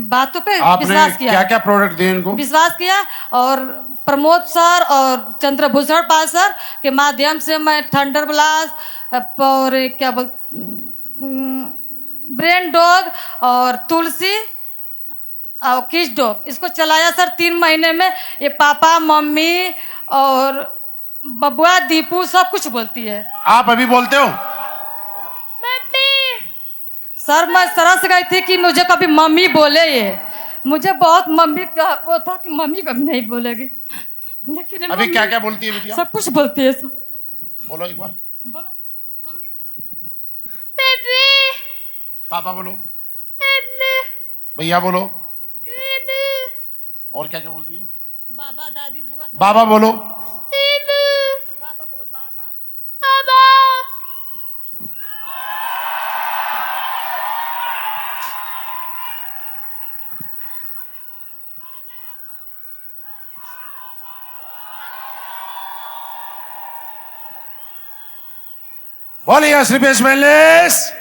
बातों पे विश्वास किया। क्या क्या प्रोडक्ट दिए इनको? विश्वास किया, और प्रमोद सर और चंद्रभूषण पाल सर के माध्यम से मैं थंडर ब्लास्ट और क्या बोल ब्रेन डॉग और तुलसी और किस डॉग इसको चलाया सर 3 महीने में। ये पापा मम्मी और बबुआ दीपू सब कुछ बोलती है। आप अभी बोलते हो? मम्मी। सर मैं सरस गई थी कि मुझे कभी मम्मी बोले, ये मुझे बहुत मम्मी का वो था कि मम्मी कभी नहीं बोलेगी, लेकिन अभी क्या क्या बोलती है बिटिया? सब कुछ बोलती है। सब बोलो एक बार। बोलो मम्मी बेबी, पापा बोलो, भैया बोलो, और क्या क्या बोलती है? बाबा दादी बुआ। बाबा बोलो, बाबा बोलो, बाबा बाबा। बोलिए असली पेश वेलनेस,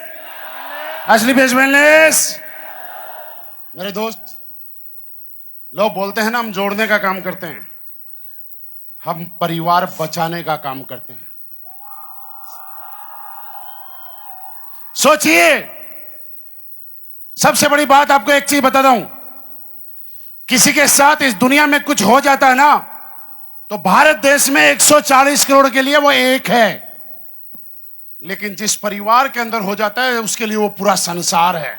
असली पेश वेलनेस। मेरे दोस्त लोग बोलते हैं ना, हम जोड़ने का काम करते हैं, हम परिवार बचाने का काम करते हैं। सोचिए, सबसे बड़ी बात आपको एक चीज बताता हूं, किसी के साथ इस दुनिया में कुछ हो जाता है ना, तो भारत देश में 140 करोड़ के लिए वो एक है, लेकिन जिस परिवार के अंदर हो जाता है उसके लिए वो पूरा संसार है।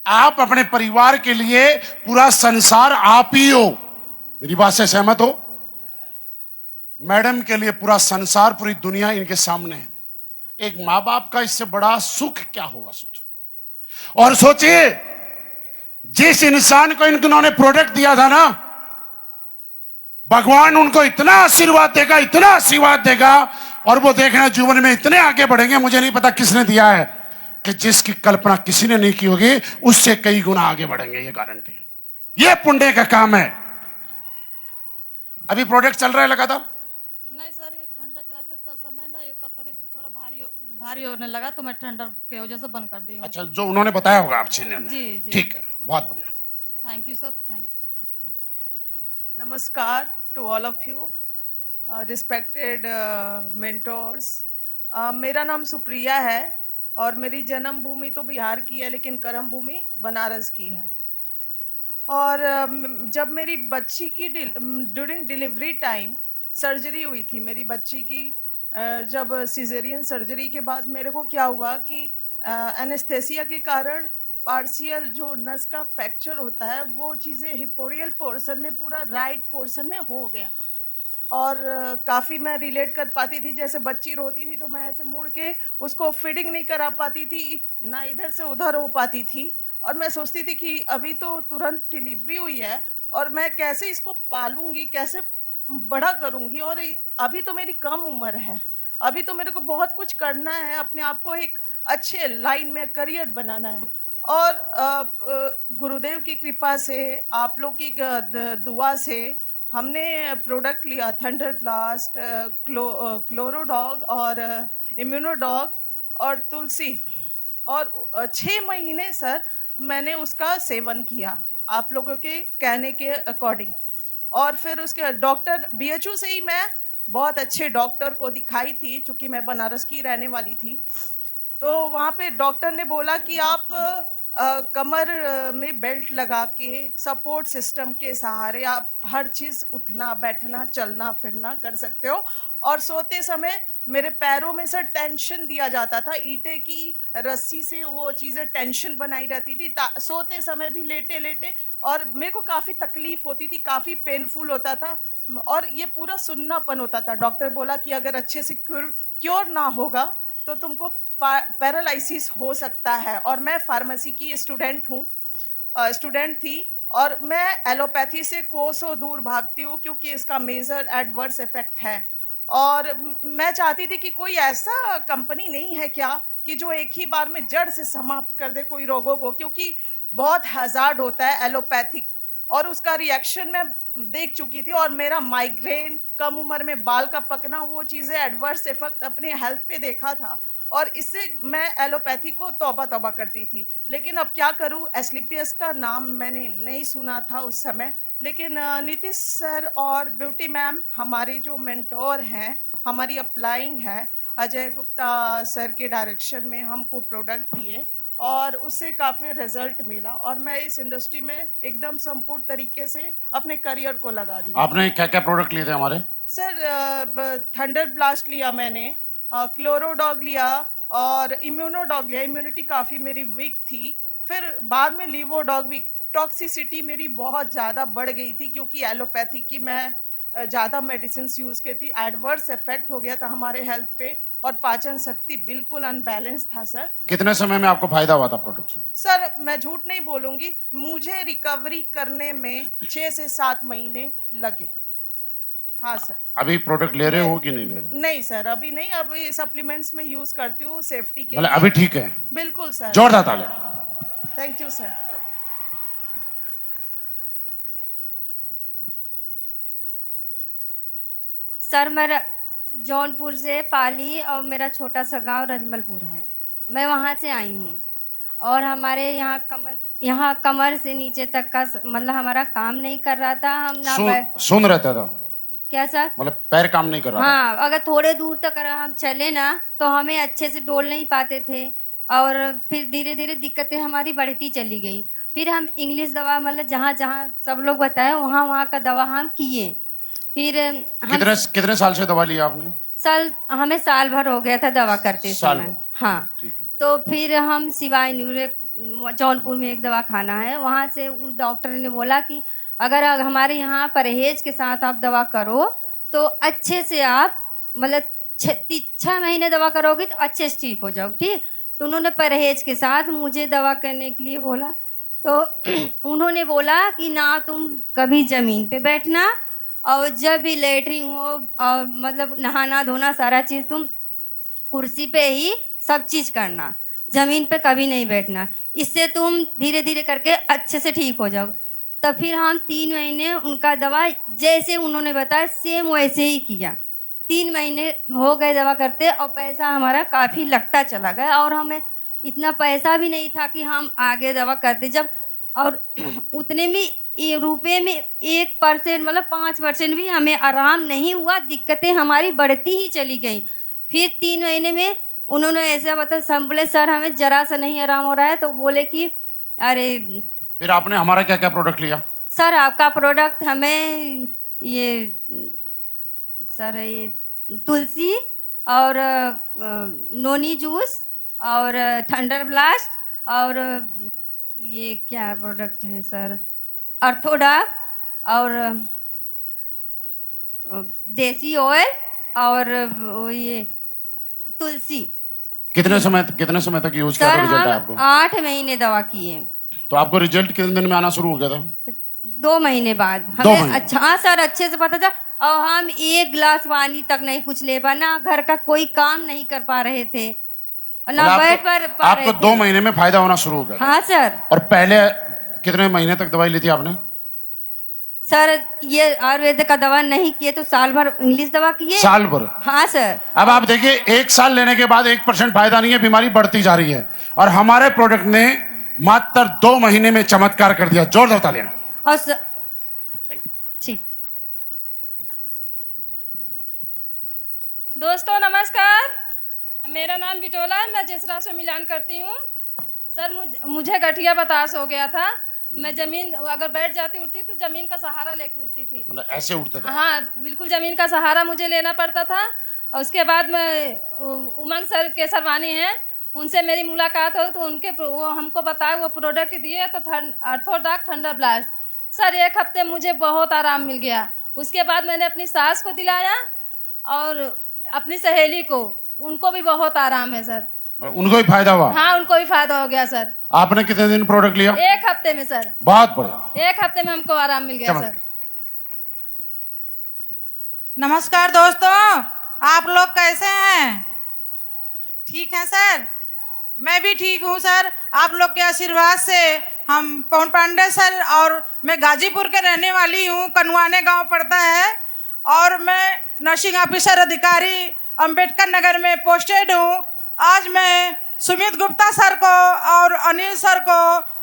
आप अपने परिवार के लिए पूरा संसार आप ही हो। मेरी बात से सहमत हो? मैडम के लिए पूरा संसार, पूरी दुनिया इनके सामने है। एक मां बाप का इससे बड़ा सुख क्या होगा, सोचो। और सोचिए, जिस इंसान को इन्होंने प्रोडक्ट दिया था ना, भगवान उनको इतना आशीर्वाद देगा, इतना आशीर्वाद देगा, और वो देखना जीवन में इतने आगे बढ़ेंगे। मुझे नहीं पता किसने दिया है, कि जिसकी कल्पना किसी ने नहीं की होगी उससे कई गुना आगे बढ़ेंगे, ये गारंटी। ये पुण्य का काम है। अभी प्रोडक्ट चल रहा है लगातार? नहीं सर, ये ठंडा चलाते समय ना इसका शरीर थोड़ा भारी होने लगा, तो मैं ठंडा की वजह से बंद कर दी। अच्छा, जो उन्होंने बताया होगा आपसे। जी। ठीक है, बहुत बढ़िया। Thank you sir, thank you. Namaskar to all of you, respected mentors. मेरा नाम सुप्रिया है और मेरी जन्मभूमि तो बिहार की है, लेकिन कर्म भूमि बनारस की है। और जब मेरी बच्ची की ड्यूरिंग डिलीवरी टाइम सर्जरी हुई थी मेरी बच्ची की, जब सिजेरियन सर्जरी के बाद मेरे को क्या हुआ कि एनेस्थेसिया के कारण पार्शियल जो नस का फ्रैक्चर होता है वो चीज़ें हिपोरियल पोर्शन में, पूरा राइट पोर्शन में हो गया। और काफ़ी मैं रिलेट कर पाती थी, जैसे बच्ची रोती थी तो मैं ऐसे मुड़ के उसको फीडिंग नहीं करा पाती थी, ना इधर से उधर हो पाती थी। और मैं सोचती थी कि अभी तो तुरंत डिलीवरी हुई है और मैं कैसे इसको पालूंगी, कैसे बड़ा करूंगी, और अभी तो मेरी कम उम्र है, अभी तो मेरे को बहुत कुछ करना है, अपने आप को एक अच्छे लाइन में करियर बनाना है। और गुरुदेव की कृपा से, आप लोग की दुआ से हमने प्रोडक्ट लिया, थंडर ब्लास्ट, क्लोरोडॉग और इम्यूनोडॉग और तुलसी, और 6 महीने सर मैंने उसका सेवन किया आप लोगों के कहने के अकॉर्डिंग। और फिर उसके डॉक्टर बीएचयू से ही मैं बहुत अच्छे डॉक्टर को दिखाई थी, चूँकि मैं बनारस की रहने वाली थी। तो वहाँ पे डॉक्टर ने बोला कि आप कमर में बेल्ट लगा के सपोर्ट सिस्टम के सहारे आप हर चीज़, उठना बैठना चलना फिरना कर सकते हो। और सोते समय मेरे पैरों में सर टेंशन दिया जाता था, ईंटे की रस्सी से वो चीज़ें टेंशन बनाई रहती थी सोते समय भी, लेटे लेटे, और मेरे को काफ़ी तकलीफ होती थी, काफ़ी पेनफुल होता था, और ये पूरा सुन्नापन होता था। डॉक्टर बोला कि अगर अच्छे से क्योर क्योर ना होगा तो तुमको पैरालिसिस हो सकता है। और मैं फार्मेसी की स्टूडेंट थी और मैं एलोपैथी से कोसों दूर भागती हूँ क्योंकि इसका मेजर एडवर्स इफेक्ट है। और मैं चाहती थी कि कोई ऐसा कंपनी नहीं है क्या कि जो एक ही बार में जड़ से समाप्त कर दे कोई रोगों को, क्योंकि बहुत हैजार्ड होता है एलोपैथिक। और उसका रिएक्शन मैं देख चुकी थी, और मेरा माइग्रेन, कम उम्र में बाल का पकना, वो चीज़ें एडवर्स इफेक्ट अपने हेल्थ पे देखा था। और इससे मैं एलोपैथी को तौबा तौबा करती थी। लेकिन अब क्या करूं, एस्क्लेपियस का नाम मैंने नहीं सुना था उस समय, लेकिन नीतीश सर और ब्यूटी मैम हमारे जो मेंटोर हैं, हमारी अप्लाइंग है, अजय गुप्ता सर के डायरेक्शन में हमको प्रोडक्ट दिए और उससे काफ़ी रिजल्ट मिला। और मैं इस इंडस्ट्री में एकदम संपूर्ण तरीके से अपने करियर को लगा दी। आपने क्या क्या प्रोडक्ट लिए थे हमारे? सर थंडर ब्लास्ट लिया मैंने, क्लोरोडॉग लिया और इम्यूनोडॉग लिया। इम्यूनिटी काफ़ी मेरी वीक थी। फिर बाद में लीवोडॉग भी। टॉक्सिसिटी मेरी बहुत ज़्यादा बढ़ गई थी क्योंकि एलोपैथी की मैं ज़्यादा मेडिसिन यूज़ की थी। एडवर्स इफेक्ट हो गया था हमारे हेल्थ पे और पाचन शक्ति बिल्कुल अनबैलेंस था सर। कितने समय में आपको फायदा हुआ था प्रोडक्ट से? सर मैं झूठ नहीं बोलूँगी, मुझे रिकवरी करने में 6 से 7 महीने लगे। हाँ सर। अभी प्रोडक्ट ले रहे हो कि नहीं ले रहे? नहीं सर, अभी नहीं। अभी सप्लीमेंट्स में यूज करती हूँ सेफ्टी के मतलब लिए। अभी ठीक है? बिल्कुल सर। जोरदार ताली। Thank you sir. सर मेरा जौनपुर से पाली और मेरा छोटा सा गांव रजमलपुर है। मैं वहां से आई हूँ और हमारे यहाँ कमर से नीचे तक का मतलब हमारा काम नहीं कर रहा था। हम ना सुन रहता था क्या सर? मतलब पैर काम नहीं कर रहा हाँ, अगर थोड़े दूर तक अगर हम चले ना तो हमें अच्छे से डोल नहीं पाते थे और फिर धीरे धीरे दिक्कतें हमारी बढ़ती चली गई। फिर हम इंग्लिश दवा मतलब जहाँ जहाँ सब लोग बताए वहाँ का दवा हम किए। फिर हम कितने साल से दवा लिया आपने? हमें साल भर हो गया था दवा करते समय। हाँ, तो फिर हम सिवाय जौनपुर में एक दवा खाना है, वहां से उस डॉक्टर ने बोला कि अगर हमारे यहाँ परहेज के साथ आप दवा करो तो अच्छे से आप मतलब 6 महीने दवा करोगे तो अच्छे से ठीक हो जाओ। ठीक, तो उन्होंने परहेज के साथ मुझे दवा करने के लिए बोला। तो उन्होंने बोला कि ना तुम कभी जमीन पे बैठना और जब भी लेटरिन हो और मतलब नहाना धोना सारा चीज तुम कुर्सी पे ही सब चीज करना, जमीन पे कभी नहीं बैठना। इससे तुम धीरे धीरे करके अच्छे से ठीक हो जाओ। तब फिर हम 3 महीने उनका दवा जैसे उन्होंने बताया सेम वैसे ही किया। 3 महीने हो गए दवा करते और पैसा हमारा काफी लगता चला गया और हमें इतना पैसा भी नहीं था कि हम आगे दवा करते जब। और उतने में रुपए में 1% मतलब 5% भी हमें आराम नहीं हुआ, दिक्कतें हमारी बढ़ती ही चली गई। फिर 3 महीने में उन्होंने ऐसा बताया, बोले सर हमें जरा सा नहीं आराम हो रहा है। तो बोले कि अरे फिर आपने हमारा क्या क्या प्रोडक्ट लिया? सर आपका प्रोडक्ट हमें ये तुलसी और नोनी जूस और थंडर ब्लास्ट और ये क्या प्रोडक्ट है सर, अर्थोडॉग और देसी ऑयल और ये तुलसी। कितने समय तक यूज किया? सर रिजल्ट हम आपको? 8 महीने दवा किए। तो आपको रिजल्ट कितने दिन में आना शुरू हो गया था? 2 महीने बाद हमें अच्छा, हाँ सर अच्छे से पता था। और हम 1 गिलास पानी तक नहीं कुछ ले पा, ना घर का कोई काम नहीं कर पा रहे थे, ना बैठ पा आपको 2 महीने में फायदा होना शुरू हो गया? हाँ सर। और पहले कितने महीने तक दवाई ली थी आपने? सर ये आयुर्वेद का दवा नहीं किए तो साल भर इंग्लिश दवा किए। साल भर? हाँ सर। अब आप देखिए 1 साल लेने के बाद 1% फायदा नहीं है, बीमारी बढ़ती जा रही है। और हमारे प्रोडक्ट ने मात्र 2 महीने में चमत्कार कर दिया। जोरदार तालियां। और ठीक। दोस्तों नमस्कार, मेरा नाम बिटोला है, मैं जसरा से मिलान करती हूँ। सर मुझे गठिया बतास हो गया था। मैं जमीन अगर बैठ जाती उठती तो जमीन का सहारा लेकर उठती थी, मतलब ऐसे उठते थे? हाँ बिल्कुल, जमीन का सहारा मुझे लेना पड़ता था। और उसके बाद में उमंग सर केसरवानी हैं, उनसे मेरी मुलाकात हो तो वो हमको बताया, वो प्रोडक्ट दिए तो अर्थोडॉग थंडर ब्लास्ट। सर 1 हफ्ते मुझे बहुत आराम मिल गया। उसके बाद मैंने अपनी सास को दिलाया और अपनी सहेली को, उनको भी बहुत आराम है सर। उनको भी फायदा हुआ? हाँ, उनको भी फायदा हो गया सर। आपने कितने दिन प्रोडक्ट लिया? 1 हफ्ते में सर। बहुत बढ़िया, 1 हफ्ते में हमको आराम मिल गया सर। नमस्कार दोस्तों, आप लोग कैसे हैं? ठीक है सर, मैं भी ठीक हूँ सर। आप लोग के आशीर्वाद से हम पवन पांडे सर, और मैं गाजीपुर के रहने वाली हूँ, कनवाने गांव पड़ता है, और मैं नर्सिंग ऑफिसर अधिकारी अंबेडकर नगर में पोस्टेड हूँ। आज मैं सुमित गुप्ता सर को और अनिल सर को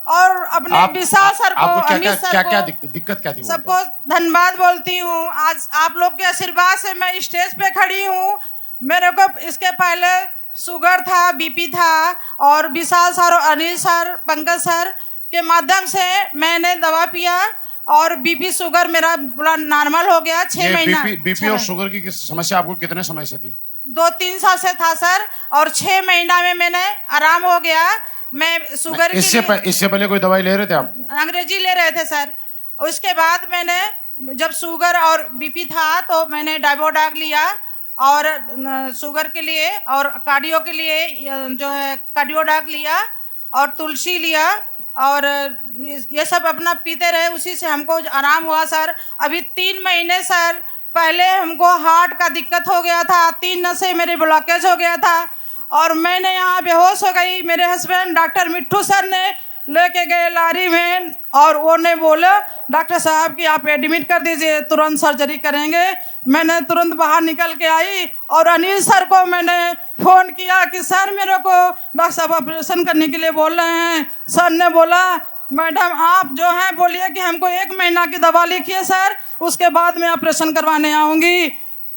और अपने विशाल सर को, अमित सर को, दिक्कत क्या थी? सबको धन्यवाद बोलती हूँ। आज आप लोग के आशीर्वाद से मैं स्टेज पे खड़ी हूँ। मेरे को इसके पहले शुगर था, बीपी था, और विशाल सर और अनिल सर, पंकज सर के माध्यम से मैंने दवा पिया और बीपी शुगर मेरा पूरा नॉर्मल हो गया। 6 महीना बीपी और शुगर की समस्या आपको कितने समय से थी? 2-3 साल से था सर, और 6 महीना में मैंने आराम हो गया। मैं शुगर इससे पहले कोई दवाई ले रहे थे आप? अंग्रेजी ले रहे थे सर। उसके बाद मैंने जब शुगर और बीपी था तो मैंने डाइबोडाग लिया, और शुगर के लिए और कार्डियो के लिए जो है कार्डियोडाग लिया, और तुलसी लिया, और ये सब अपना पीते रहे। उसी से हमको आराम हुआ सर। अभी 3 महीने सर पहले हमको हार्ट का दिक्कत हो गया था, 3 नसें मेरे ब्लॉकेज हो गया था, और मैंने यहाँ बेहोश हो गई। मेरे हस्बैंड डॉक्टर मिट्ठू सर ने लेके गए लारी में, और वो ने बोला डॉक्टर साहब कि आप एडमिट कर दीजिए, तुरंत सर्जरी करेंगे। मैंने तुरंत बाहर निकल के आई, और अनिल सर को मैंने फोन किया कि सर मेरे को डॉक्टर साहब ऑपरेशन करने के लिए बोल रहे हैं। सर ने बोला मैडम आप जो हैं बोलिए कि हमको 1 महीना की दवा लिखिए सर, उसके बाद मैं ऑपरेशन करवाने आऊँगी।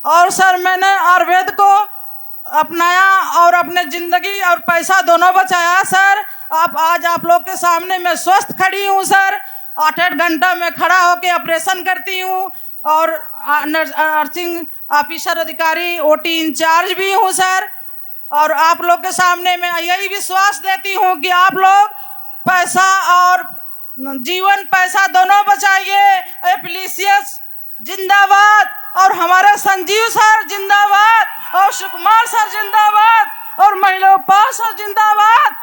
और सर मैंने आयुर्वेद को अपनाया और अपने जिंदगी और पैसा दोनों बचाया सर। आज आप लोग के सामने मैं स्वस्थ खड़ी हूँ सर। 8-8 घंटा में खड़ा होके ऑपरेशन करती हूँ, और नर्सिंग ऑफिसर अधिकारी ओटी इंचार्ज भी हूँ सर। और आप लोग के सामने मैं यही विश्वास देती हूँ कि आप लोग पैसा और जीवन पैसा दोनों बचाइए। एप्लीसियस जिंदाबाद, और हमारे संजीव सर जिंदाबाद, और सुकुमार सर जिंदाबाद, और महिला पाल सर जिंदाबाद।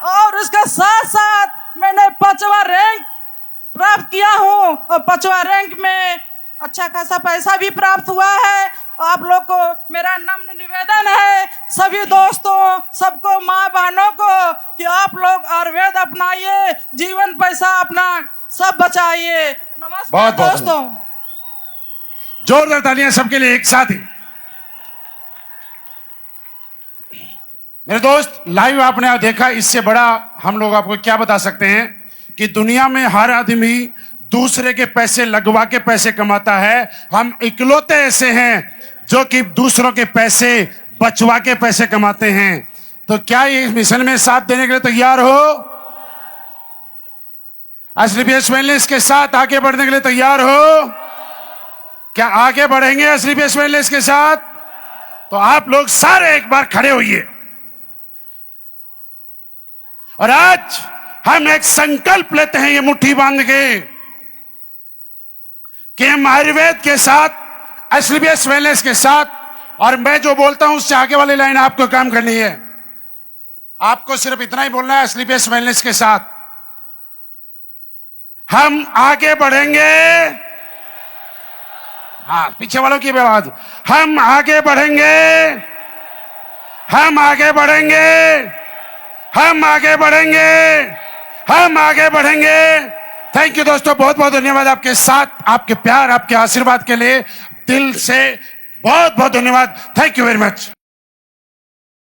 और इसके साथ साथ मैंने 5वां रैंक प्राप्त किया हूँ, और 5वां रैंक में अच्छा खासा पैसा भी प्राप्त हुआ है। आप लोग को मेरा नम्र निवेदन है, सभी दोस्तों, सबको, माँ बहनों को, कि आप लोग आयुर्वेद अपनाइए, जीवन पैसा अपना सब बचाइए। नमस्कार दोस्तों। जोरदार तालियां सबके लिए एक साथ ही। मेरे दोस्त, लाइव आपने देखा, इससे बड़ा हम लोग आपको क्या बता सकते हैं कि दुनिया में हर आदमी दूसरे के पैसे लगवा के पैसे कमाता है। हम इकलौते ऐसे हैं जो कि दूसरों के पैसे बचवा के पैसे कमाते हैं। तो क्या ये इस मिशन में साथ देने के लिए तैयार हो? एसलीपीएस वेलनेस के साथ आगे बढ़ने के लिए तैयार हो? क्या आगे बढ़ेंगे एसलीपीएस वेलनेस के साथ? तो आप लोग सारे एक बार खड़े होइए। और आज हम एक संकल्प लेते हैं, ये मुट्ठी बांध के, कि हम आयुर्वेद के साथ, एसलीपीएस वेलनेस के साथ, और मैं जो बोलता हूं उससे आगे वाली लाइन आपको काम करनी है। आपको सिर्फ इतना ही बोलना है, एसलीपीएस वेलनेस के साथ हम आगे बढ़ेंगे। हाँ, पीछे वालों की भी आवाज, हम आगे बढ़ेंगे, हम आगे बढ़ेंगे, हम आगे बढ़ेंगे, हम आगे बढ़ेंगे। थैंक यू दोस्तों, बहुत बहुत धन्यवाद आपके साथ, आपके प्यार, आपके आशीर्वाद के लिए दिल से बहुत बहुत धन्यवाद। Thank you very much.